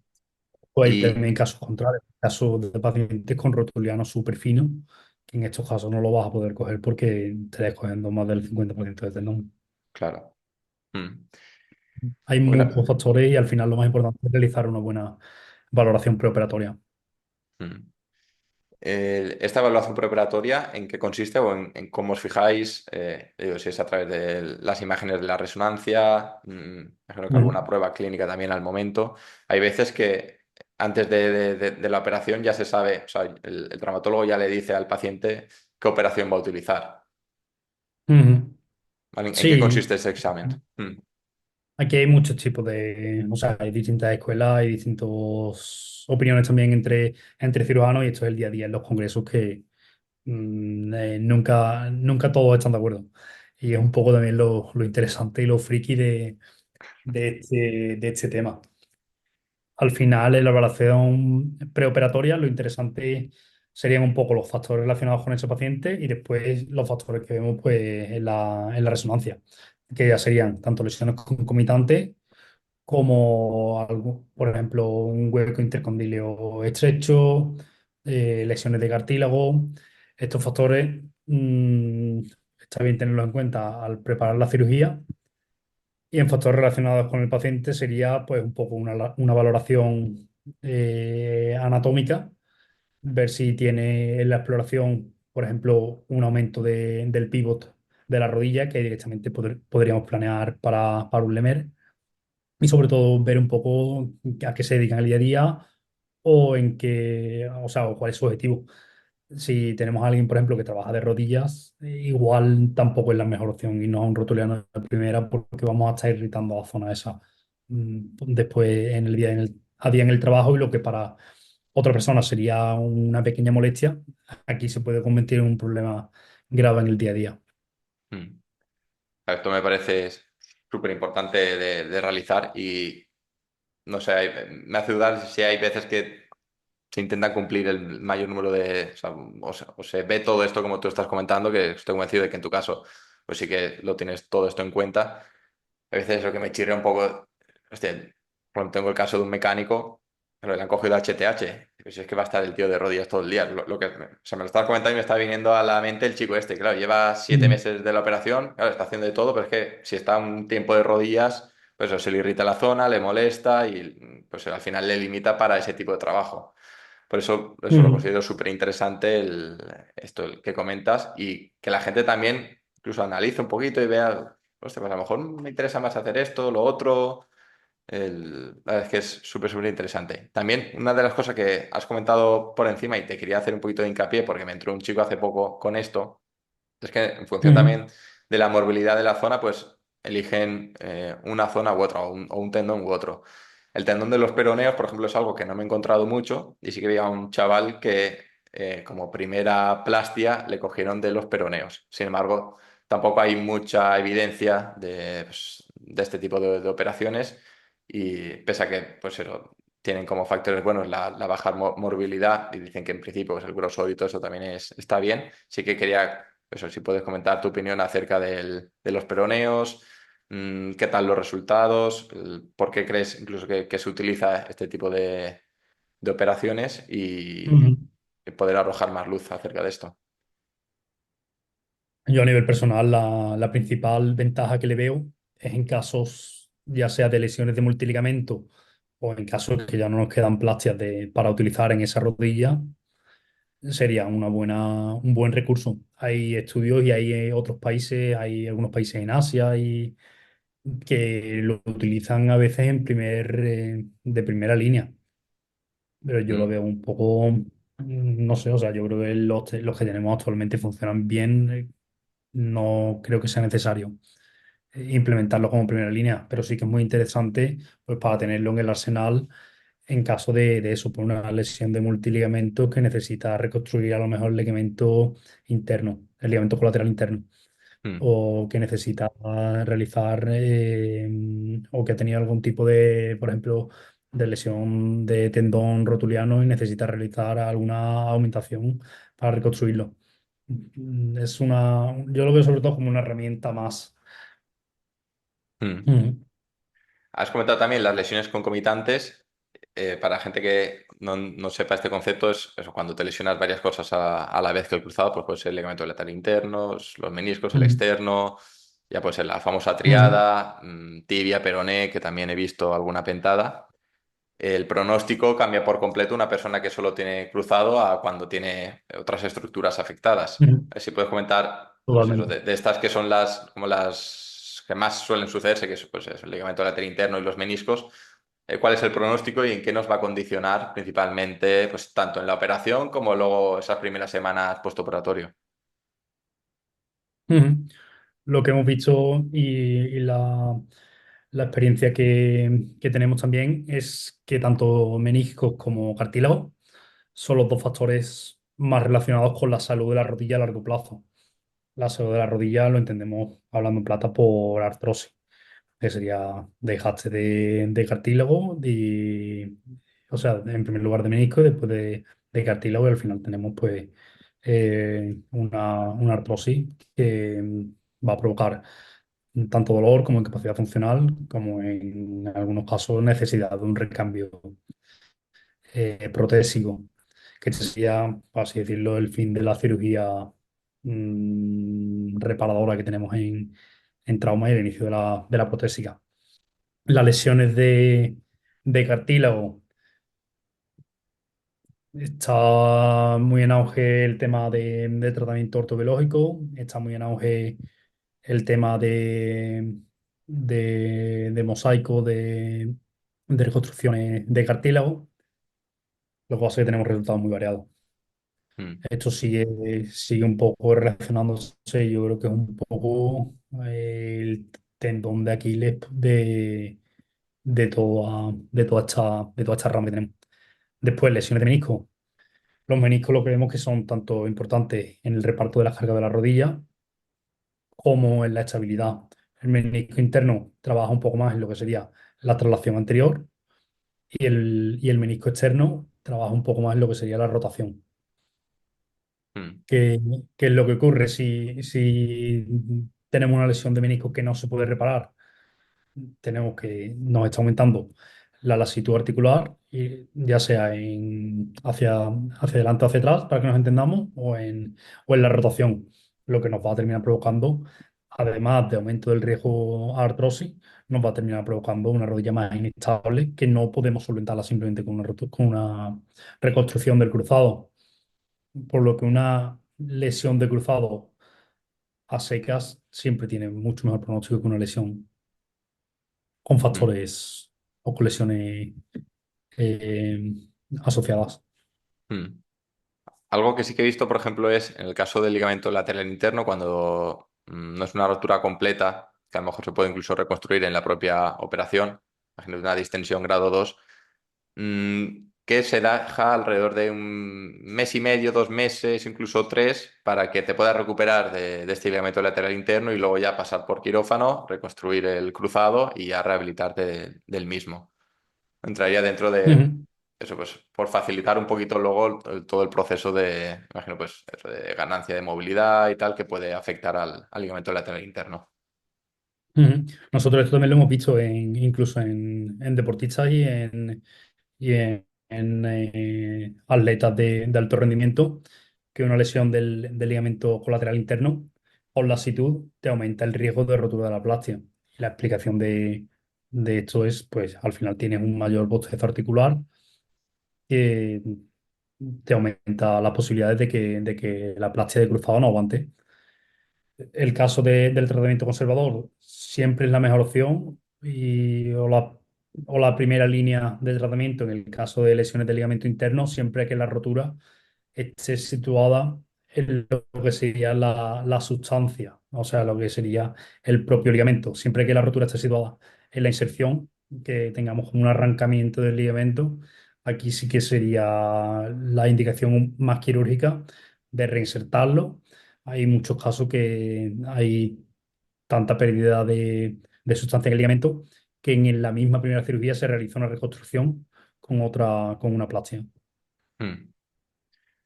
O hay Y también casos contrarios, casos de pacientes con rotuliano súper fino, que en estos casos no lo vas a poder coger porque estarías cogiendo más del 50% de tendón. claro. Mm. Hay Una- muchos factores y al final lo más importante es realizar una buena valoración preoperatoria. mm. ¿Esta evaluación preparatoria en qué consiste o en cómo os fijáis? Digo, si es a través de las imágenes de la resonancia, imagino que alguna Ujú. prueba clínica también al momento. Hay veces que antes de la operación ya se sabe, o sea, el traumatólogo ya le dice al paciente qué operación va a utilizar. Ujú. ¿Vale? ¿En qué Sí, consiste ese examen? Mm, aquí hay muchos tipos o sea, hay distintas escuelas, hay distintas opiniones también entre cirujanos y esto es el día a día en los congresos que nunca todos están de acuerdo. Y es un poco también lo interesante y lo friki de este tema. Al final, en la evaluación preoperatoria, lo interesante serían un poco los factores relacionados con ese paciente y después los factores que vemos pues, en la resonancia, que ya serían tanto lesiones concomitantes como, por ejemplo, un hueco intercondilio estrecho, lesiones de cartílago. Estos factores está bien tenerlos en cuenta al preparar la cirugía Y en factores relacionados con el paciente sería pues un poco una valoración anatómica, ver si tiene en la exploración, por ejemplo, un aumento del pivot de la rodilla que directamente podríamos planear para un Lemer. Y sobre todo ver un poco a qué se dedican el día a día o en qué, o sea, o cuál es su objetivo. Si tenemos a alguien, por ejemplo, que trabaja de rodillas, igual tampoco es la mejor opción y no a un rotuliano de primera porque vamos a estar irritando la zona esa después en el día a día en el trabajo y lo que para otra persona sería una pequeña molestia, aquí se puede convertir en un problema grave en el día a día. Mm. Esto me parece súper importante de realizar y no sé, me hace dudar si hay veces que se intenta cumplir el mayor número de... o se ve todo esto como tú estás comentando, que estoy convencido de que en tu caso pues sí que lo tienes todo esto en cuenta. A veces lo que me chirrea un poco, hostia, por ejemplo, tengo el caso de un mecánico, pero le han cogido HTH. Pues es que va a estar el tío de rodillas todo el día. Se me lo estaba comentando y me está viniendo a la mente el chico este. Claro, lleva 7 meses de la operación, claro, está haciendo de todo, pero es que si está un tiempo de rodillas, pues eso, se le irrita la zona, le molesta y pues al final le limita para ese tipo de trabajo. Por eso lo Ujú, considero súper interesante esto el que comentas y que la gente también incluso analice un poquito y vea, hostia, pues a lo mejor me interesa más hacer esto, lo otro. La verdad es que es súper, súper interesante. También una de las cosas que has comentado por encima y te quería hacer un poquito de hincapié porque me entró un chico hace poco con esto, es que en función ujú, también de la morbilidad de la zona, pues eligen una zona u otra, o un tendón u otro. El tendón de los peroneos, por ejemplo, es algo que no me he encontrado mucho y sí que había un chaval que como primera plastia le cogieron de los peroneos. Sin embargo, tampoco hay mucha evidencia pues, de este tipo de operaciones y pese a que pues eso, tienen como factores buenos la baja morbilidad y dicen que en principio pues, el grosor y todo eso también está bien. Sí que quería, eso, si puedes comentar tu opinión acerca de los peroneos, qué tal los resultados, por qué crees incluso que se utiliza este tipo de operaciones ujú. y poder arrojar más luz acerca de esto. Yo a nivel personal, la principal ventaja que le veo es en casos ya sea de lesiones de multiligamento o en casos que ya no nos quedan plastias para utilizar en esa rodilla, sería un buen recurso. Hay estudios y hay otros países, hay algunos países en Asia que lo utilizan a veces de primera línea, pero yo lo Mm, veo un poco, no sé, o sea, yo creo que los que tenemos actualmente funcionan bien, no creo que sea necesario implementarlo como primera línea, pero sí que es muy interesante pues, para tenerlo en el arsenal en caso de eso, por una lesión de multiligamento que necesita reconstruir a lo mejor el ligamento interno, el ligamento colateral interno, mm, o que necesita realizar o que ha tenido algún tipo por ejemplo, de lesión de tendón rotuliano y necesita realizar alguna aumentación para reconstruirlo. Yo lo veo sobre todo como una herramienta más. mm. Mm, Has comentado también las lesiones concomitantes. Para gente que no sepa este concepto, es eso, cuando te lesionas varias cosas a la vez que el cruzado, pues puede ser el ligamento lateral interno, los meniscos, el mm, externo, ya puede ser la famosa mm, triada, tibia, peroné, que también he visto alguna pentada. El pronóstico cambia por completo una persona que solo tiene cruzado a cuando tiene otras estructuras afectadas. mm, Si puedes comentar, pues eso, totalmente. de estas que son como las que más suelen sucederse, que es pues eso, el ligamento lateral interno y los meniscos, ¿cuál es el pronóstico y en qué nos va a condicionar principalmente, pues tanto en la operación como luego esas primeras semanas postoperatorio? Ujú. Lo que hemos visto y la experiencia que tenemos también es que tanto meniscos como cartílago son los dos factores más relacionados con la salud de la rodilla a largo plazo. La salud de la rodilla lo entendemos hablando en plata por artrosis, que sería desgaste de cartílago o sea, en primer lugar de menisco y después de cartílago y al final tenemos pues una artrosis que va a provocar tanto dolor como incapacidad funcional, como en algunos casos necesidad de un recambio protésico, que este sería, por así decirlo, el fin de la cirugía reparadora que tenemos en trauma y el inicio de la protésica. Las lesiones de cartílago, está muy en auge el tema de tratamiento ortobiológico, está muy en auge el tema de mosaico, de reconstrucciones de cartílago. Lo que pasa es que tenemos resultados muy variados. Mm, Esto sigue un poco relacionándose, yo creo que es un poco el tendón de Aquiles de toda esta rama que tenemos. Después, lesiones de menisco. Los meniscos lo que vemos que son tanto importantes en el reparto de la carga de la rodilla como en la estabilidad. El menisco interno trabaja un poco más en lo que sería la traslación anterior y el menisco externo trabaja un poco más en lo que sería la rotación. mm, ¿Qué, qué es lo que ocurre si tenemos una lesión de menisco que no se puede reparar? Tenemos que nos está aumentando la lasitud articular, y ya sea hacia adelante o hacia atrás, para que nos entendamos, o en la rotación, lo que nos va a terminar provocando, además de aumento del riesgo a artrosis, nos va a terminar provocando una rodilla más inestable que no podemos solventarla simplemente con una reconstrucción del cruzado. Por lo que una lesión de cruzado a secas siempre tiene mucho mejor pronóstico que una lesión con mm, factores o con lesiones eh, asociadas. mm. Algo que sí que he visto, por ejemplo, es en el caso del ligamento lateral interno, cuando no es una rotura completa, que a lo mejor se puede incluso reconstruir en la propia operación, imagínate una distensión grado 2, que se deja alrededor de un mes y medio, 2 meses, incluso 3, para que te puedas recuperar de este ligamento lateral interno y luego ya pasar por quirófano, reconstruir el cruzado y ya rehabilitarte del mismo. Entraría dentro de Ujú, eso, pues por facilitar un poquito luego todo el proceso de, imagino, pues eso, de ganancia de movilidad y tal que puede afectar al ligamento lateral interno. ujú. Nosotros esto también lo hemos visto incluso en deportistas y en atletas de alto rendimiento, que una lesión del ligamento colateral interno o lasitud te aumenta el riesgo de rotura de la plastia. Y la explicación de esto es, pues al final tienes un mayor bostezo articular que te aumenta las posibilidades de que la plastia de cruzado no aguante. El caso del tratamiento conservador siempre es la mejor opción o la primera línea de tratamiento en el caso de lesiones de ligamento interno, siempre que la rotura esté situada en lo que sería la sustancia, o sea, lo que sería el propio ligamento. Siempre que la rotura esté situada en la inserción, que tengamos como un arrancamiento del ligamento, aquí sí que sería la indicación más quirúrgica de reinsertarlo. Hay muchos casos que hay tanta pérdida de sustancia en el ligamento que en la misma primera cirugía se realiza una reconstrucción con una plastia. Mm.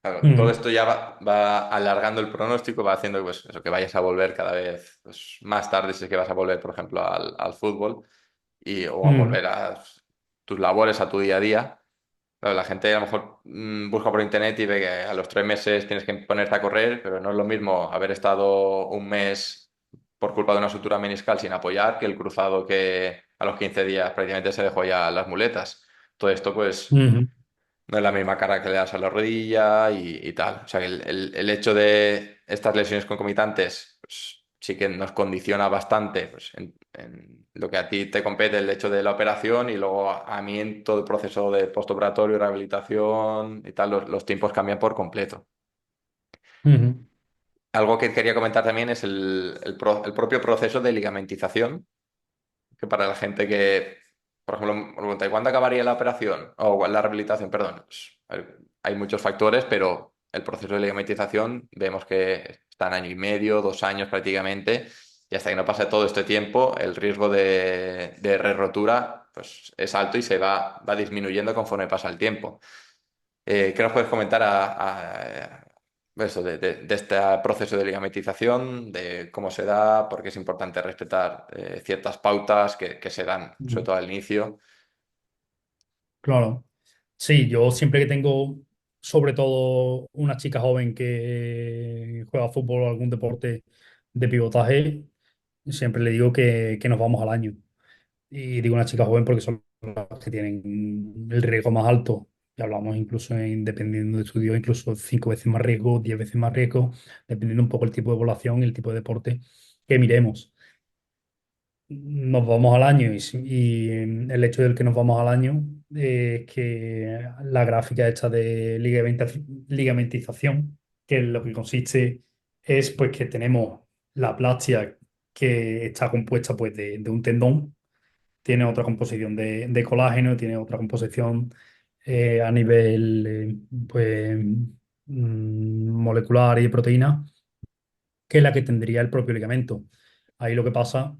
Claro, todo Ujú, esto ya va alargando el pronóstico, va haciendo pues, eso, que vayas a volver cada vez pues, más tarde si es que vas a volver, por ejemplo, al fútbol o a ujú, volver a tus labores, a tu día a día. Claro, la gente a lo mejor busca por internet y ve que a los 3 meses tienes que ponerte a correr, pero no es lo mismo haber estado un mes por culpa de una sutura meniscal sin apoyar que el cruzado que a los 15 días prácticamente se dejó ya las muletas. Todo esto pues ujú, no es la misma cara que le das a la rodilla y tal. O sea, que el hecho de estas lesiones concomitantes pues, sí que nos condiciona bastante pues, en lo que a ti te compete el hecho de la operación y luego a mí en todo el proceso de postoperatorio, rehabilitación y tal, los tiempos cambian por completo. ujú, Algo que quería comentar también es el propio proceso de ligamentización que para la gente que, por ejemplo, me pregunta, ¿y cuándo acabaría la operación? O la rehabilitación, perdón. Pues, a ver, hay muchos factores, pero el proceso de ligamentización vemos que está en año y medio, 2 años prácticamente, y hasta que no pase todo este tiempo, el riesgo de re-rotura pues, es alto y va disminuyendo conforme pasa el tiempo. ¿Qué nos puedes comentar eso, de este proceso de ligamentización, de cómo se da, por qué es importante respetar ciertas pautas que se dan, sobre ujú. todo al inicio? Claro. Sí, yo siempre que tengo, sobre todo una chica joven que juega fútbol o algún deporte de pivotaje, siempre le digo que nos vamos al año. Y digo una chica joven porque son las que tienen el riesgo más alto. Y hablamos incluso dependiendo de estudio, incluso 5 veces más riesgo, 10 veces más riesgo, dependiendo un poco el tipo de población y el tipo de deporte que miremos. Nos vamos al año el hecho del que nos vamos al año es que la gráfica hecha de ligamentización, que lo que consiste es pues que tenemos la plastia que está compuesta pues de un tendón, tiene otra composición de colágeno, tiene otra composición a nivel pues, molecular y de proteína, que la que tendría el propio ligamento. Ahí lo que pasa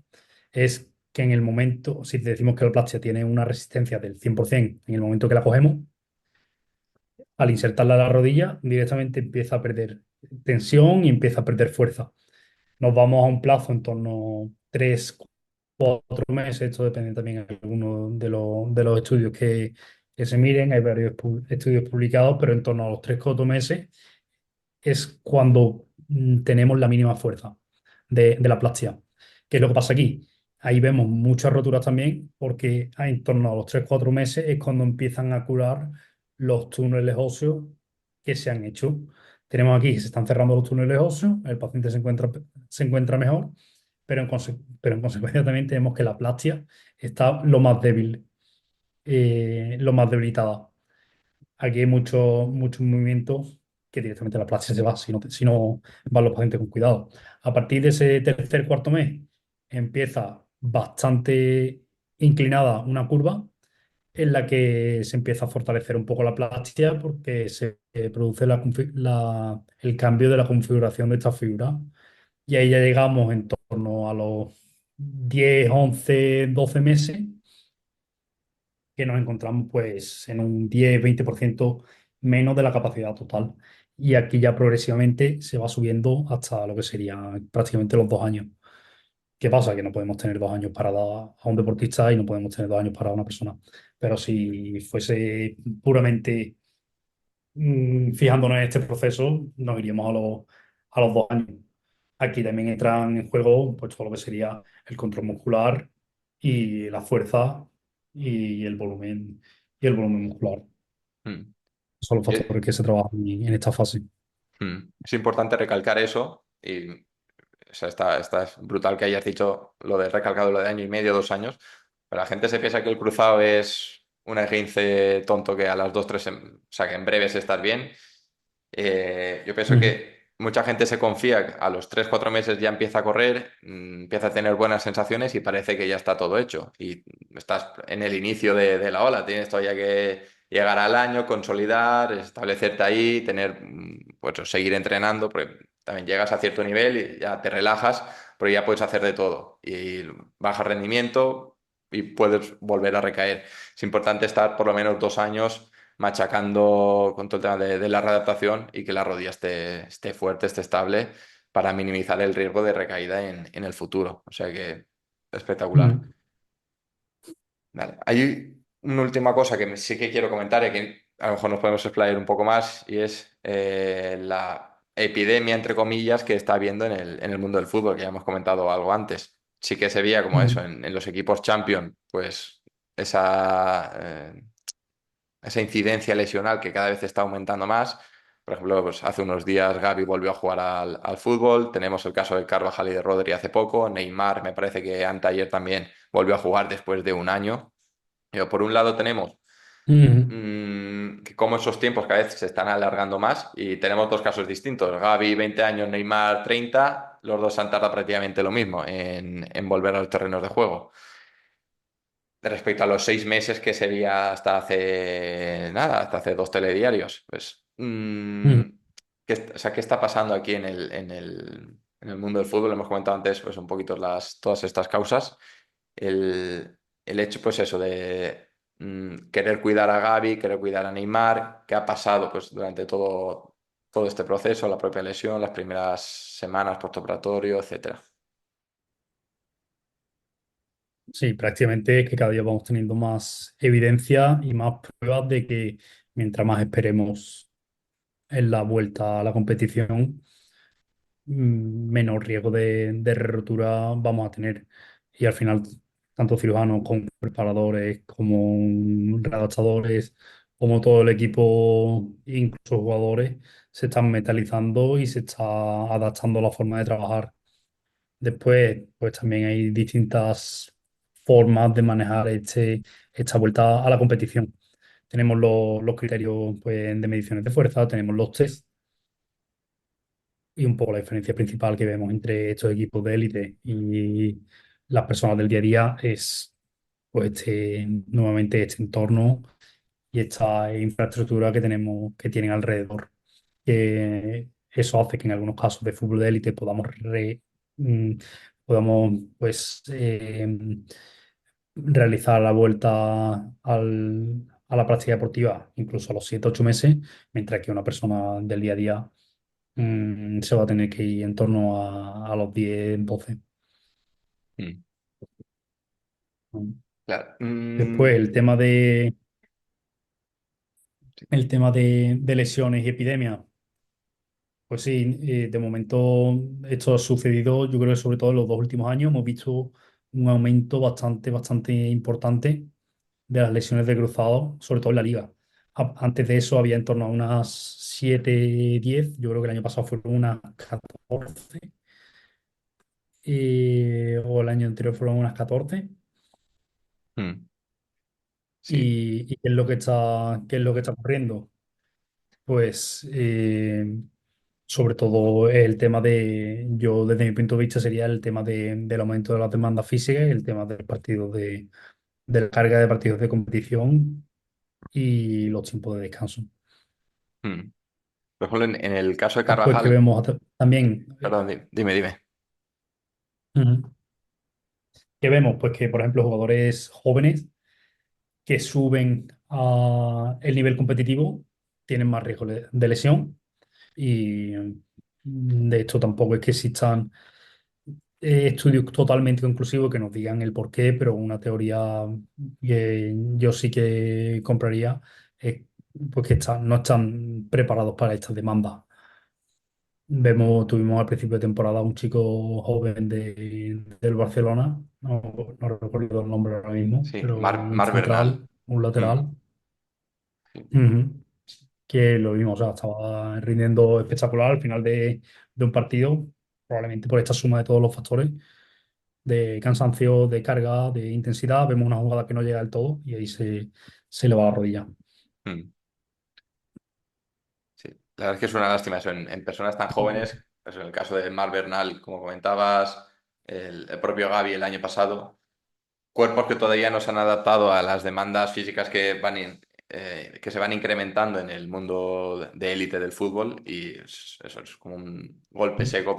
es que en el momento, si decimos que la plastia tiene una resistencia del 100%, en el momento que la cogemos, al insertarla en la rodilla, directamente empieza a perder tensión y empieza a perder fuerza. Nos vamos a un plazo en torno a 3, 4 meses, esto depende también de algunos de los estudios que se miren, hay varios estudios publicados, pero en torno a los 3, 4 meses es cuando tenemos la mínima fuerza de la plastia. ¿Qué es lo que pasa aquí? Ahí vemos muchas roturas también, porque en torno a los 3, 4 meses es cuando empiezan a curar los túneles óseos que se han hecho. Tenemos aquí que se están cerrando los túneles óseos, el paciente se encuentra mejor, pero en consecuencia también tenemos que la plastia está lo más débil, lo más debilitada. Aquí hay muchos movimientos que directamente la plastia se va si no van los pacientes con cuidado. A partir de ese tercer, cuarto mes empieza bastante inclinada una curva en la que se empieza a fortalecer un poco la plastia porque se produce el cambio de la configuración de esta figura. Y ahí ya llegamos en torno a los 10, 11, 12 meses que nos encontramos pues en un 10, 20% menos de la capacidad total. Y aquí ya progresivamente se va subiendo hasta lo que sería prácticamente los 2 años. ¿Qué pasa? Que no podemos tener 2 años parada a un deportista y no podemos tener 2 años para una persona. Pero si fuese puramente fijándonos en este proceso, nos iríamos a los 2 años. Aquí también entran en juego pues, todo lo que sería el control muscular y la fuerza y el volumen muscular. Mm. Son los factores que se trabajan en esta fase. Es importante recalcar eso y o sea, es brutal que hayas dicho lo de recalcado lo de año y medio, 2 años, pero la gente se piensa que el cruzado es un esguince tonto que a las 2, 3, o sea, que en breves estás bien. Yo pienso Ujú, que mucha gente se confía, que a los 3, 4 meses ya empieza a correr, empieza a tener buenas sensaciones y parece que ya está todo hecho. Y estás en el inicio de la ola, tienes todavía que llegar al año, consolidar, establecerte ahí, tener, pues seguir entrenando, porque también llegas a cierto nivel y ya te relajas, pero ya puedes hacer de todo. Y baja rendimiento y puedes volver a recaer. Es importante estar por lo menos 2 años machacando con todo el tema de la readaptación y que la rodilla esté fuerte, esté estable para minimizar el riesgo de recaída en el futuro. O sea que espectacular. ujú, Vale. Hay una última cosa que sí que quiero comentar y que a lo mejor nos podemos explayar un poco más y es la epidemia, entre comillas, que está habiendo en el mundo del fútbol, que ya hemos comentado algo antes. Sí que se veía como eso, ujú, en los equipos champion, pues esa incidencia lesional que cada vez está aumentando más. Por ejemplo, pues hace unos días Gavi volvió a jugar al fútbol. Tenemos el caso de Carvajal y de Rodri hace poco. Neymar, me parece que anteayer también volvió a jugar después de un año. Pero por un lado tenemos ujú, que como esos tiempos cada vez se están alargando más y tenemos dos casos distintos. Gavi 20 años, Neymar 30. Los dos han tardado prácticamente lo mismo en volver a los terrenos de juego respecto a los 6 meses que sería hasta hace nada, hasta hace dos telediarios. Pues, ujú. o sea, ¿qué está pasando aquí en el mundo del fútbol? Hemos comentado antes pues, un poquito todas estas causas. El hecho, pues eso, de querer cuidar a Gavi, querer cuidar a Neymar, ¿qué ha pasado pues, durante todo este proceso, la propia lesión, las primeras semanas postoperatorio, etcétera? Sí, prácticamente es que cada día vamos teniendo más evidencia y más pruebas de que mientras más esperemos en la vuelta a la competición, menos riesgo de rotura vamos a tener. Y al final, tanto cirujanos como preparadores, como redactadores, como todo el equipo, incluso jugadores, se están metalizando y se está adaptando a la forma de trabajar. Después, pues también hay distintas formas de manejar esta vuelta a la competición. Tenemos los criterios pues, de mediciones de fuerza, tenemos los test y un poco la diferencia principal que vemos entre estos equipos de élite y las personas del día a día es pues nuevamente este entorno y esta infraestructura que tenemos, que tienen alrededor. Que eso hace que en algunos casos de fútbol de élite mm, podamos pues realizar la vuelta a la práctica deportiva incluso a los 7 u 8 meses, mientras que una persona del día a día se va a tener que ir en torno a los 10 12. Mm, claro. Después, Sí. el tema de lesiones y epidemias. Pues sí, de momento esto ha sucedido, yo creo que sobre todo en los 2 últimos años hemos visto un aumento bastante importante de las lesiones de cruzado, sobre todo en la liga. Antes de eso había en torno a unas 7 10, yo creo que el año pasado fueron unas 14, o el año anterior fueron unas 14. Mm, sí. ¿Y qué es lo que está ocurriendo? Pues sobre todo el tema yo desde mi punto de vista sería el tema del aumento de las demandas físicas y el tema de la carga de partidos de competición y los tiempos de descanso. Mm. Por ejemplo, en el caso de Después que Carvajal, vemos también, perdón, dime, dime. ujú, que vemos pues que, por ejemplo, jugadores jóvenes que suben a el nivel competitivo tienen más riesgo de lesión y de hecho tampoco es que existan estudios totalmente conclusivos que nos digan el por qué, pero una teoría que yo sí que compraría es pues que no están preparados para estas demandas. Tuvimos al principio de temporada un chico joven del Barcelona, no recuerdo el nombre ahora mismo, Sí, pero un Mar Bernal. central, un Mm, lateral, sí. ujú, que lo vimos, o sea, estaba rindiendo espectacular al final de un partido, probablemente por esta suma de todos los factores de cansancio, de carga, de intensidad. Vemos una jugada que no llega del todo y ahí se le va la rodilla. Mm, sí. La verdad es que es una lástima eso en personas tan jóvenes. Eso, en el caso de Mar Bernal, como comentabas, el propio Gavi el año pasado. Cuerpos que todavía no se han adaptado a las demandas físicas que se van incrementando en el mundo de élite del fútbol y eso es como un golpe seco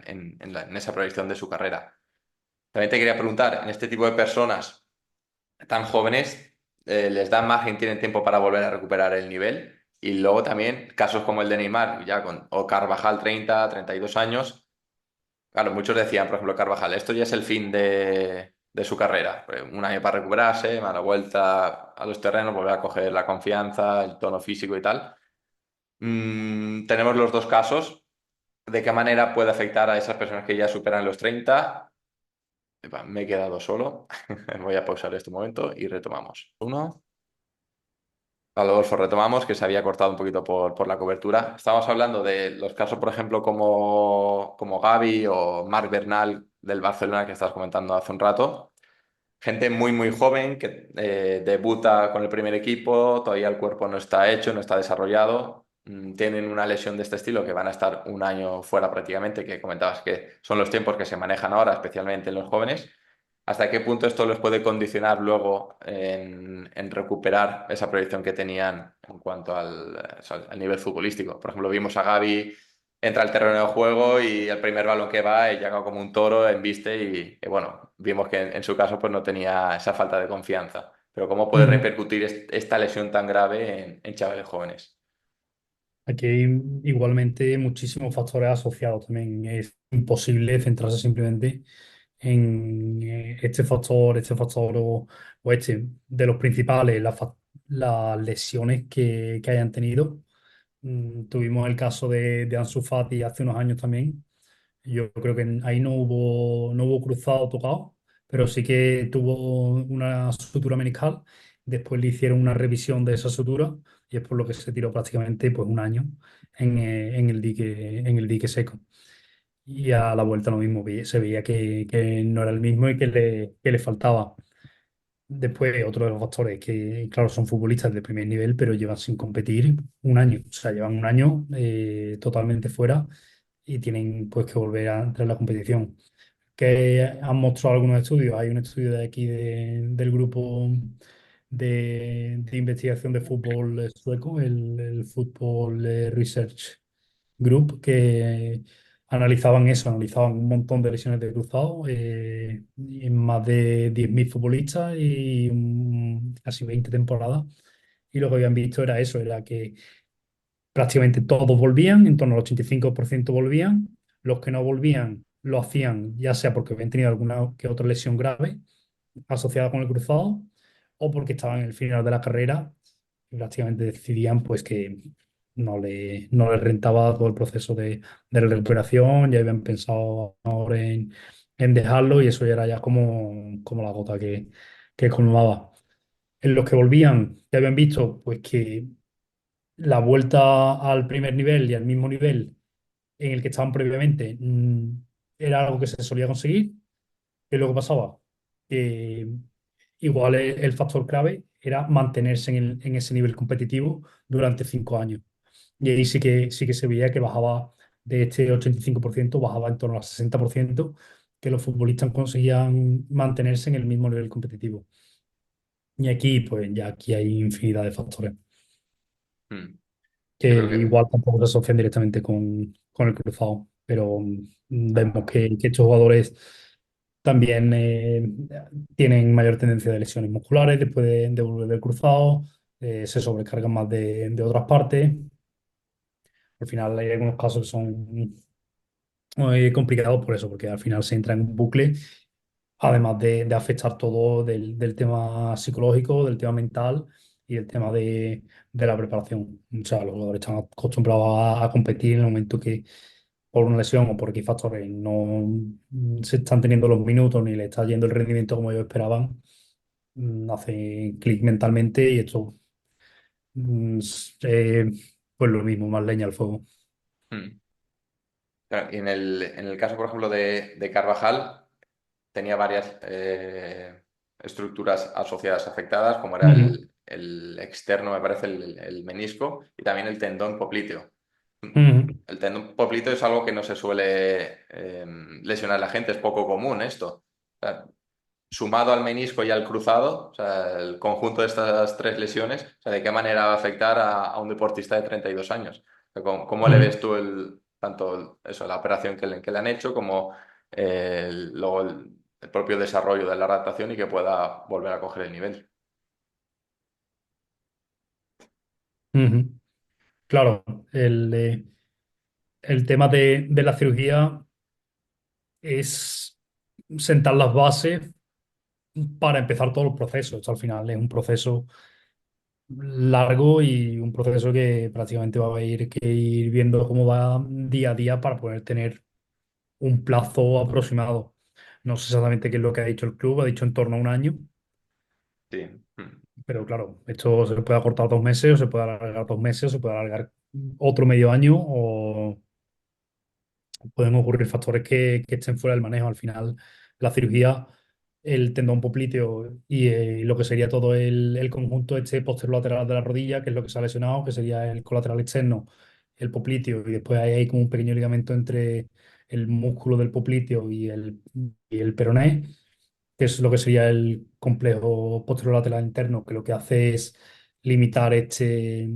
en esa proyección de su carrera. También te quería preguntar, en este tipo de personas tan jóvenes, ¿les dan margen, tienen tiempo para volver a recuperar el nivel? Y luego también casos como el de Neymar, o Carvajal 30 32 años. Claro, muchos decían, por ejemplo, Carvajal, esto ya es el fin de su carrera. Pues un año para recuperarse, a la vuelta a los terrenos, volver a coger la confianza, el tono físico y tal. Tenemos los dos casos. ¿De qué manera puede afectar a esas personas que ya superan los 30? Epa, me he quedado solo. Voy a pausar este momento y retomamos. Uno. Adolfo, retomamos, que se había cortado un poquito por la cobertura. Estábamos hablando de los casos, por ejemplo, como Gavi o Marc Bernal del Barcelona que estabas comentando hace un rato. Gente muy, muy joven que debuta con el primer equipo, todavía el cuerpo no está hecho, no está desarrollado. Tienen una lesión de este estilo que van a estar un año fuera prácticamente, que comentabas que son los tiempos que se manejan ahora, especialmente en los jóvenes. ¿Hasta qué punto esto les puede condicionar luego en recuperar esa proyección que tenían en cuanto al nivel futbolístico? Por ejemplo, vimos a Gavi, entra al terreno de juego y el primer balón que va y llega como un toro, embiste y bueno, vimos que en su caso pues no tenía esa falta de confianza. Pero ¿cómo puede Ujú. repercutir esta lesión tan grave en chavales jóvenes? Aquí hay igualmente muchísimos factores asociados también. Es imposible centrarse simplemente en este factor o este, de los principales, las lesiones que hayan tenido. Tuvimos el caso de Ansu Fati hace unos años también, Yo creo que ahí no hubo cruzado tocado, pero sí que tuvo una sutura meniscal. Después le hicieron una revisión de esa sutura y es por lo que se tiró prácticamente pues, un año en el dique seco. Y a la vuelta lo mismo, se veía que no era el mismo y que le faltaba. Después, otro de los factores que, claro, son futbolistas de primer nivel, pero llevan sin competir un año. O sea, llevan un año totalmente fuera y tienen pues que volver a entrar en la competición. Que han mostrado algunos estudios. Hay un estudio de aquí del grupo de investigación de fútbol sueco, el Football Research Group, que analizaban un montón de lesiones de cruzado en más de 10.000 futbolistas y casi 20 temporadas. Y lo que habían visto era eso, era que prácticamente todos volvían, en torno al 85% volvían. Los que no volvían lo hacían ya sea porque habían tenido alguna que otra lesión grave asociada con el cruzado o porque estaban en el final de la carrera y prácticamente decidían pues que no les rentaba todo el proceso de recuperación, ya habían pensado ahora en dejarlo y eso ya era ya como la gota que colmaba. En los que volvían, ya habían visto pues que la vuelta al primer nivel y al mismo nivel en el que estaban previamente era algo que se solía conseguir. ¿Qué es lo que pasaba? Que igual el factor clave era mantenerse en ese nivel competitivo durante 5 años. Y ahí sí que se veía que bajaba de este 85%, bajaba en torno al 60%, que los futbolistas conseguían mantenerse en el mismo nivel competitivo. Y aquí, pues ya aquí hay infinidad de factores Mm. que Yo creo que igual tampoco se asocian directamente con el cruzado, pero vemos que estos jugadores también tienen mayor tendencia de lesiones musculares después de volver del cruzado, se sobrecargan más de otras partes. Al final hay algunos casos que son muy complicados por eso, porque al final se entra en un bucle, además de afectar todo del tema psicológico, del tema mental y el tema de la preparación. O sea, los jugadores están acostumbrados a competir en el momento que por una lesión o por X factores no se están teniendo los minutos ni le está yendo el rendimiento como ellos esperaban, hace clic mentalmente y esto pues lo mismo, más leña al fuego. mm. Claro, y en el caso, por ejemplo, de Carvajal, tenía varias estructuras asociadas afectadas, como era Ujú, el externo, me parece, el menisco, y también el tendón popliteo. ujú, El tendón popliteo es algo que no se suele lesionar a la gente, es poco común esto. O sea, sumado al menisco y al cruzado, o sea, el conjunto de estas tres lesiones, o sea, ¿de qué manera va a afectar a un deportista de 32 años? O sea, ¿cómo le ves ujú, tú tanto eso, la operación que le han hecho como luego el propio desarrollo de la adaptación y que pueda volver a coger el nivel? ujú. Claro, el tema de la cirugía es sentar las bases para empezar todo el proceso. Esto al final es un proceso largo y un proceso que prácticamente va a ir que ir viendo cómo va día a día para poder tener un plazo aproximado. No sé exactamente qué es lo que ha dicho el club, ha dicho en torno a un año, Sí. Mm. pero claro, esto se puede acortar 2 meses, o se puede alargar 2 meses, o se puede alargar otro medio año, o pueden ocurrir factores que estén fuera del manejo. Al final, la cirugía, el tendón popliteo y lo que sería todo el conjunto este posterolateral de la rodilla, que es lo que se ha lesionado, que sería el colateral externo, el popliteo, y después ahí hay como un pequeño ligamento entre el músculo del popliteo y el peroné, que es lo que sería el complejo posterolateral interno, que lo que hace es limitar este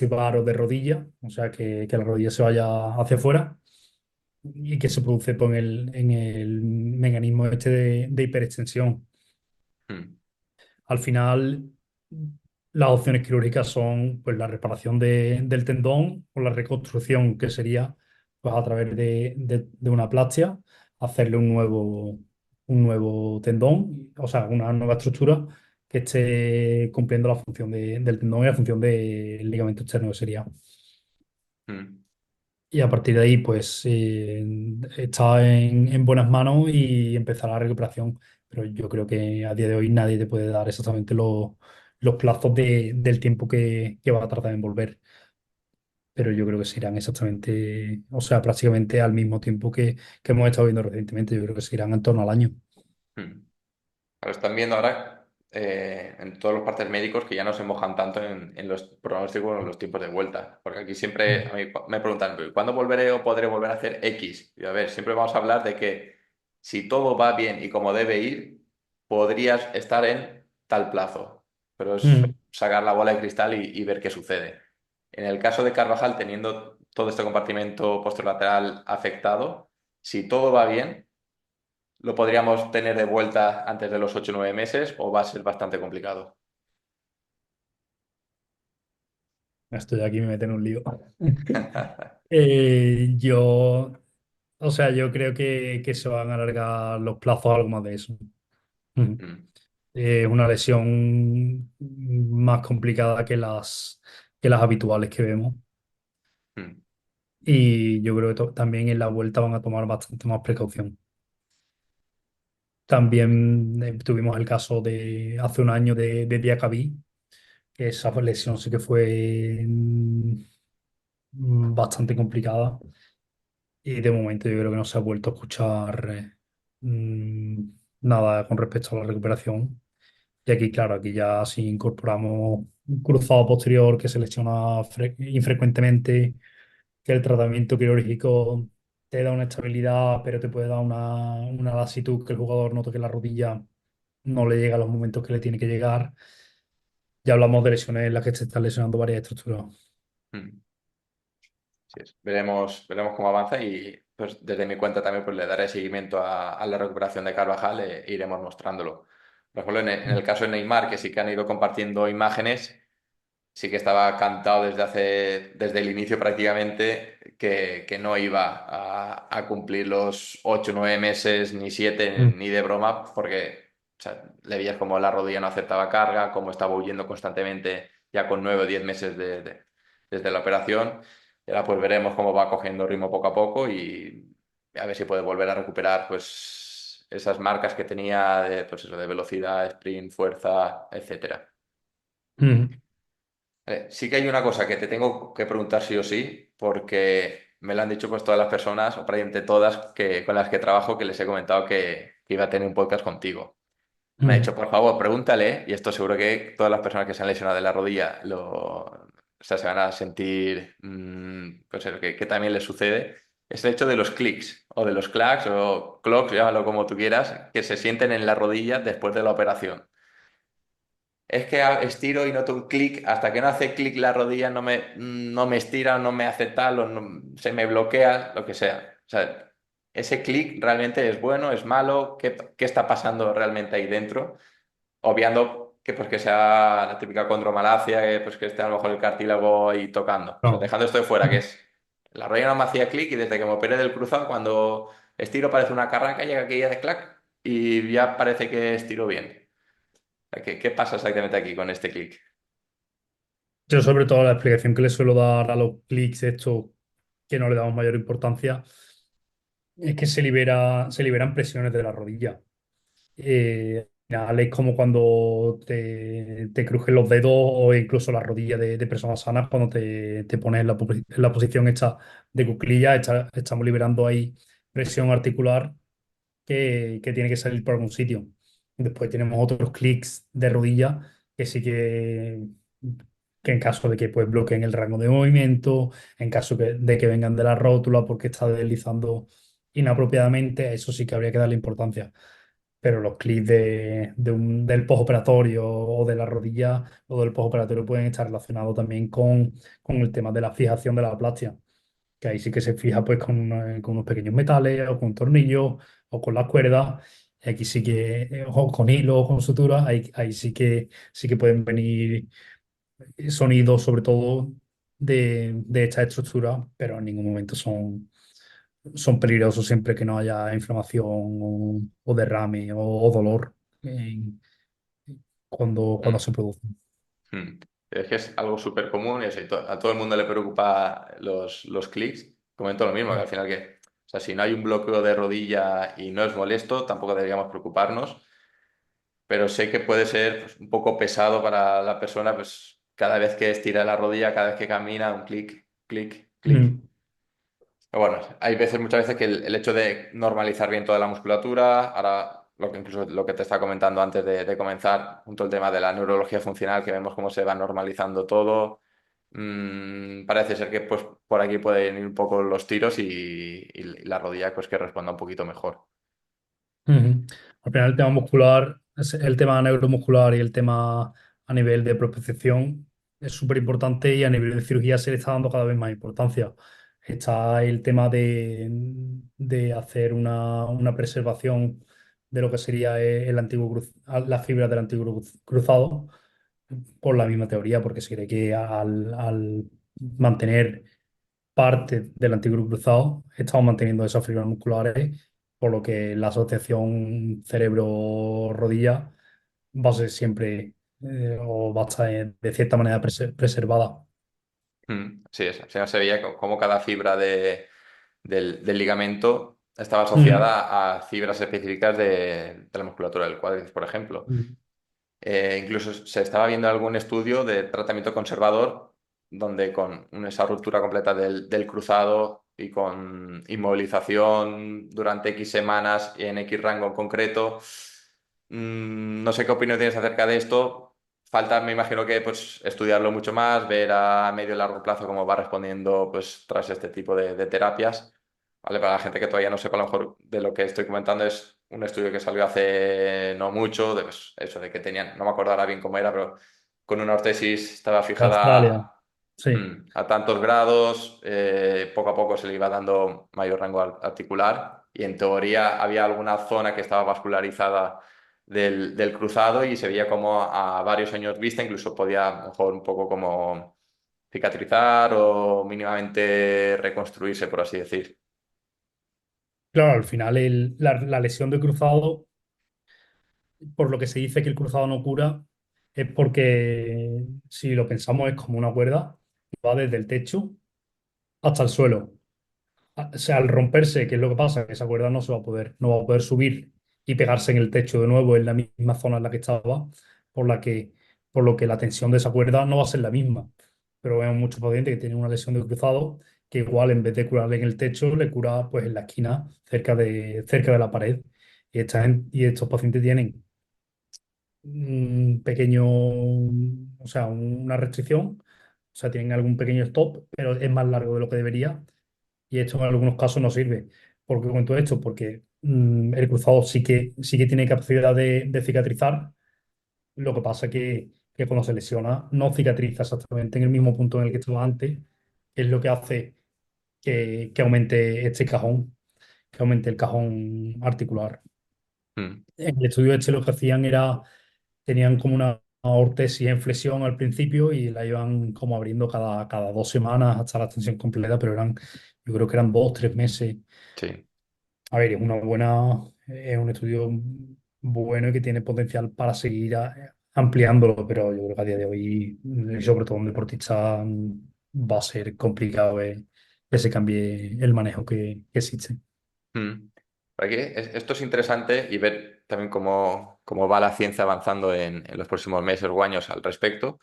varo de rodilla, o sea, que la rodilla se vaya hacia afuera y que se produce pues, en el mecanismo este de hiperextensión. Mm. Al final, las opciones quirúrgicas son pues, la reparación del tendón o la reconstrucción, que sería pues, a través de una plastia, hacerle un nuevo tendón, o sea, una nueva estructura que esté cumpliendo la función del tendón y la función del ligamento externo, que sería. Mm. y a partir de ahí, pues está en buenas manos y empezar la recuperación. Pero yo creo que a día de hoy nadie te puede dar exactamente los plazos del tiempo que va a tardar en volver. Pero yo creo que se irán exactamente, o sea, prácticamente al mismo tiempo que hemos estado viendo recientemente. Yo creo que se irán en torno al año. Hmm. Lo están viendo ahora en todos los partes médicos que ya no se mojan tanto en los pronósticos en los tiempos de vuelta. Porque aquí siempre Mm. a mí me preguntan, ¿cuándo volveré o podré volver a hacer X? Y a ver, siempre vamos a hablar de que si todo va bien y como debe ir, podrías estar en tal plazo. Pero es Mm. sacar la bola de cristal y ver qué sucede. En el caso de Carvajal, teniendo todo este compartimento posterolateral afectado, si todo va bien, ¿lo podríamos tener de vuelta antes de los 8 o 9 meses o va a ser bastante complicado? Estoy aquí, me meten en un lío. Yo, o sea, yo creo que se van a alargar los plazos algo más de eso. Ujú. Mm, Es una lesión más complicada que las habituales que vemos. mm, Y yo creo que también en la vuelta van a tomar bastante más precaución. También tuvimos el caso de hace un año de Diacabí, que esa lesión sí que fue bastante complicada. Y de momento yo creo que no se ha vuelto a escuchar mm, nada con respecto a la recuperación. Y aquí, claro, aquí ya si incorporamos un cruzado posterior que se lesiona infrecuentemente, que el tratamiento quirúrgico te da una estabilidad, pero te puede dar una lasitud que el jugador note que la rodilla no le llega a los momentos que le tiene que llegar. Ya hablamos de lesiones en las que se están lesionando varias estructuras. mm. Sí veremos cómo avanza y pues desde mi cuenta también pues le daré seguimiento a la recuperación de Carvajal e iremos mostrándolo. Por ejemplo, en el caso de Neymar, que sí que han ido compartiendo imágenes, sí que estaba cantado desde el inicio prácticamente que no iba a cumplir los 8 9 meses, ni 7 Mm. ni de broma, porque o sea, le veías como la rodilla no aceptaba carga, como estaba huyendo constantemente ya con 9 o 10 meses desde la operación. Y ahora pues veremos cómo va cogiendo ritmo poco a poco y a ver si puede volver a recuperar pues esas marcas que tenía de, pues eso, de velocidad, sprint, fuerza, etcétera. Mm. Sí que hay una cosa que te tengo que preguntar sí o sí, porque me lo han dicho pues todas las personas, o prácticamente todas con las que trabajo, que les he comentado que iba a tener un podcast contigo. Me ha dicho, Mm. por favor, pregúntale, y esto seguro que todas las personas que se han lesionado de la rodilla o sea, se van a sentir, pues eso, que también les sucede, es el hecho de los clics, o de los clacks, o clocks, llámalo como tú quieras, que se sienten en la rodilla después de la operación. Es que estiro y noto un clic, hasta que no hace clic la rodilla no me estira, no me hace tal, o se me bloquea, lo que sea. O sea, ese clic realmente es bueno, es malo, ¿qué está pasando realmente ahí dentro? Obviando que pues que sea la típica condromalacia, que esté a lo mejor el cartílago ahí tocando. O sea, No. dejando esto de fuera, que es la rodilla no me hacía clic y desde que me operé del cruzado, cuando estiro parece una carranca, llega aquí y hace clac y ya parece que estiro bien. ¿Qué pasa exactamente aquí con este clic? Yo sobre todo la explicación que le suelo dar a los clics, esto que no le damos mayor importancia, es que se liberan presiones de la rodilla. Al final es como cuando te crujen los dedos o incluso la rodilla de personas sanas cuando te pones en la posición esta de cuclilla, estamos liberando ahí presión articular que tiene que salir por algún sitio. Después tenemos otros clics de rodilla que sí que en caso de que pues, bloqueen el rango de movimiento, en caso de que vengan de la rótula porque está deslizando inapropiadamente, a eso sí que habría que darle importancia. Pero los clics del postoperatorio o de la rodilla o del postoperatorio pueden estar relacionados también con el tema de la fijación de la aplastia, que ahí sí que se fija pues con unos pequeños metales o con tornillos o con las cuerdas. Y aquí sí que, o con hilo o con suturas, ahí sí que pueden venir sonidos, sobre todo de esta estructura, pero en ningún momento son peligrosos siempre que no haya inflamación o derrame o dolor cuando Mm, se produce. mm. Es que es algo súper común y a todo el mundo le preocupa los clics. comento lo mismo, que al final o sea, si no hay un bloqueo de rodilla y no es molesto, tampoco deberíamos preocuparnos, pero sé que puede ser pues, un poco pesado para la persona, pues cada vez que estira la rodilla, cada vez que camina, un clic, clic, clic. Mm. Pero bueno, hay veces, muchas veces que el hecho de normalizar bien toda la musculatura, ahora lo que incluso lo que te estaba comentando antes de comenzar, junto al tema de la neurología funcional, que vemos cómo se va normalizando todo, parece ser que pues por aquí pueden ir un poco los tiros y la rodilla pues que responda un poquito mejor. Ujú. Al final el tema muscular, el tema neuromuscular y el tema a nivel de propiocepción es súper importante y a nivel de cirugía se le está dando cada vez más importancia. Está el tema de hacer una preservación de lo que sería el antiguo las fibras del antiguo cruzado por la misma teoría, porque se cree que al mantener parte del antiguo cruzado, estamos manteniendo esas fibras musculares, por lo que la asociación cerebro-rodilla va a ser siempre o va a estar de cierta manera preservada. Sí, al final se veía cómo cada fibra del ligamento estaba Mm, asociada a fibras específicas de la musculatura del cuádriceps, por ejemplo. mm, Incluso se estaba viendo algún estudio de tratamiento conservador donde con esa ruptura completa del cruzado y con inmovilización durante X semanas y en X rango en concreto, no sé qué opinión tienes acerca de esto. Falta, me imagino que pues, estudiarlo mucho más, ver a medio y largo plazo cómo va respondiendo pues, tras este tipo de terapias. ¿Vale? Para la gente que todavía no sepa, a lo mejor de lo que estoy comentando es un estudio que salió hace no mucho, de pues, eso de que tenían, no me acuerdo ahora bien cómo era, pero con una ortesis estaba de Australia, fijada sí. a tantos grados, poco a poco se le iba dando mayor rango articular y en teoría había alguna zona que estaba vascularizada del cruzado y se veía como a varios años vista, incluso podía a lo mejor un poco como cicatrizar o mínimamente reconstruirse, por así decir. Claro, al final la lesión de cruzado, por lo que se dice que el cruzado no cura, es porque si lo pensamos es como una cuerda, va desde el techo hasta el suelo. O sea, al romperse, ¿qué es lo que pasa? Que esa cuerda no va a poder subir y pegarse en el techo de nuevo en la misma zona en la que estaba, por la que, por lo que la tensión de esa cuerda no va a ser la misma. Pero vemos muchos pacientes que tienen una lesión de cruzado que igual en vez de curarle en el techo, le cura pues en la esquina, cerca de la pared. Y estos pacientes tienen un pequeño, o sea, una restricción, o sea, tienen algún pequeño stop, pero es más largo de lo que debería y esto en algunos casos no sirve. ¿Por qué cuento esto? Porque el cruzado sí que tiene capacidad de cicatrizar. Lo que pasa que cuando se lesiona no cicatriza exactamente en el mismo punto en el que estaba antes, que es lo que hace que aumente este cajón, que aumente el cajón articular. Mm, En el estudio este lo que hacían era, tenían como una ortesis en flexión al principio y la iban como abriendo cada 2 semanas hasta la extensión completa, pero yo creo que eran 2, 3 meses. sí. A ver, es un estudio bueno y que tiene potencial para seguir ampliándolo, pero yo creo que a día de hoy, y sobre todo un deportista, va a ser complicado que se cambie el manejo que existe. Mm. Aquí esto es interesante y ver también cómo va la ciencia avanzando en los próximos meses o años al respecto.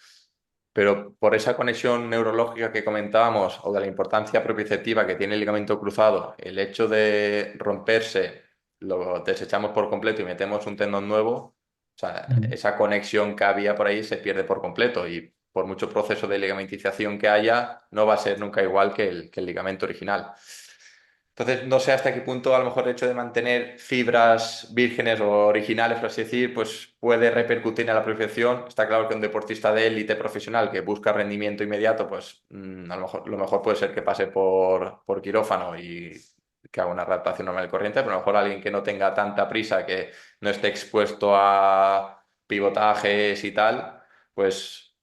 Pero por esa conexión neurológica que comentábamos o de la importancia propioceptiva que tiene el ligamento cruzado, el hecho de romperse, lo desechamos por completo y metemos un tendón nuevo, o sea, Mm. esa conexión que había por ahí se pierde por completo y por mucho proceso de ligamentización que haya, no va a ser nunca igual que el ligamento original. Entonces, no sé hasta qué punto a lo mejor el hecho de mantener fibras vírgenes o originales, por así decir, pues puede repercutir en la perfección. Está claro que un deportista de élite profesional que busca rendimiento inmediato, pues a lo mejor puede ser que pase por quirófano y que haga una adaptación normal y corriente, pero a lo mejor alguien que no tenga tanta prisa, que no esté expuesto a pivotajes y tal, pues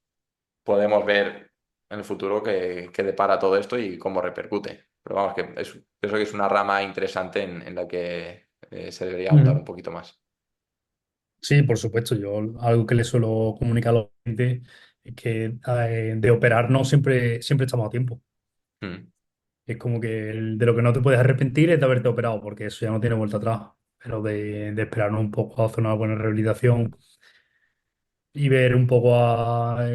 podemos ver en el futuro qué depara todo esto y cómo repercute. Pero vamos, pienso que es una rama interesante en la que se debería ahondar un Mm. poquito más. Sí, por supuesto. Yo algo que le suelo comunicar a los clientes es que de operar no siempre estamos a tiempo. Mm. Es como que de lo que no te puedes arrepentir es de haberte operado, porque eso ya no tiene vuelta atrás. Pero de esperarnos un poco a hacer una buena rehabilitación y ver un poco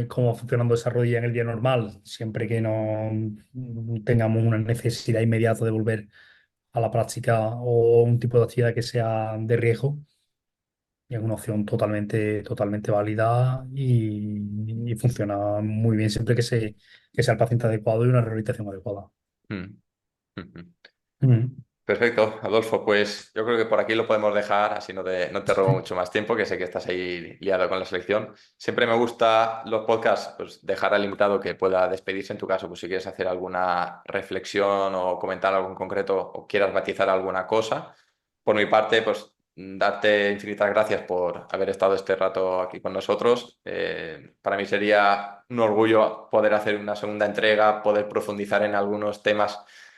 cómo va funcionando esa rodilla en el día normal, siempre que no tengamos una necesidad inmediata de volver a la práctica o un tipo de actividad que sea de riesgo. Y es una opción totalmente válida y funciona muy bien siempre que sea el paciente adecuado y una rehabilitación adecuada. Mm, ujú. Mm. Perfecto, Adolfo, pues yo creo que por aquí lo podemos dejar, así no te robo Sí, mucho más tiempo, que sé que estás ahí liado con la selección. Siempre me gusta los podcasts, pues dejar al invitado que pueda despedirse en tu caso, pues si quieres hacer alguna reflexión o comentar algo en concreto o quieras matizar alguna cosa. Por mi parte, pues darte infinitas gracias por haber estado este rato aquí con nosotros. Para mí sería un orgullo poder hacer una segunda entrega, poder profundizar en algunos temas,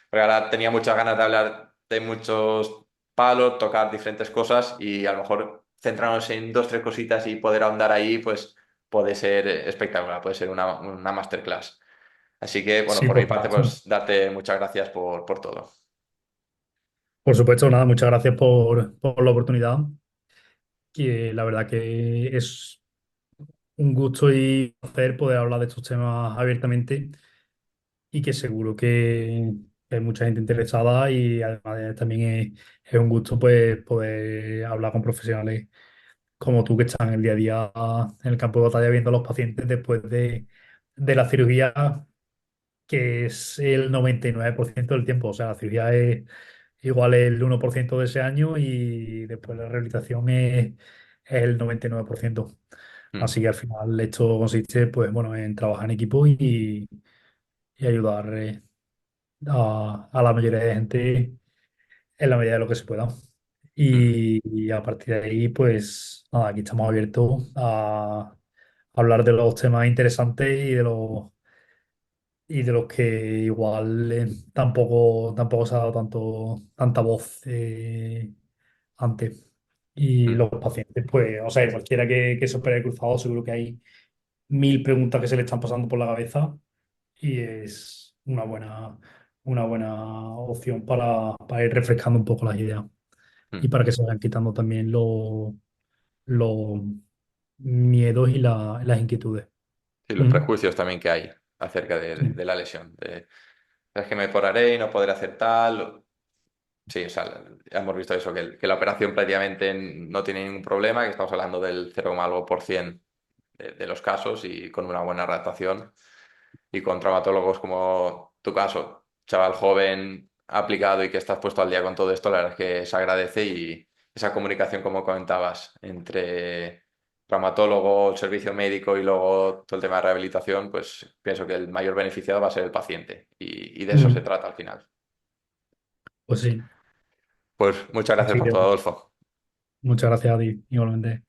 porque ahora tenía muchas ganas de hablar de muchos palos, tocar diferentes cosas y a lo mejor centrarnos en dos, tres cositas y poder ahondar ahí, pues puede ser espectacular, puede ser una masterclass. Así que, bueno, sí, por mi por parte, supuesto. pues darte muchas gracias por todo. Por supuesto, nada, muchas gracias por la oportunidad, que la verdad que es un gusto y placer poder hablar de estos temas abiertamente y que seguro que hay mucha gente interesada y además también es un gusto pues poder hablar con profesionales como tú que están en el día a día en el campo de batalla viendo a los pacientes después de la cirugía, que es el 99% del tiempo. O sea, la cirugía es igual el 1% de ese año y después la rehabilitación es el 99%. Mm, Así que al final esto consiste pues, bueno, en trabajar en equipo y ayudar a la mayoría de gente en la medida de lo que se pueda. mm, Y a partir de ahí, pues nada, aquí estamos abiertos a hablar de los temas interesantes y de los que igual tampoco se ha dado tanta voz antes. Y mm, los pacientes, pues, o sea, cualquiera que se opere el cruzado, seguro que hay mil preguntas que se le están pasando por la cabeza y es una buena opción para ir refrescando un poco las ideas y mm. para que se vayan quitando también los miedos y las inquietudes. Y los Mm. prejuicios también que hay acerca de la lesión. Es que me poraré y no podré hacer tal. Sí, o sea, ya hemos visto eso, que la operación prácticamente no tiene ningún problema, que estamos hablando del 0, algo por cien de los casos y con una buena adaptación. Y con traumatólogos como tu caso, chaval joven, aplicado y que estás puesto al día con todo esto, la verdad es que se agradece y esa comunicación, como comentabas, entre traumatólogo, servicio médico y luego todo el tema de rehabilitación, pues pienso que el mayor beneficiado va a ser el paciente y de eso se Mm. trata al final. Pues sí, Pues muchas gracias así por que todo, Adolfo. muchas gracias a ti igualmente.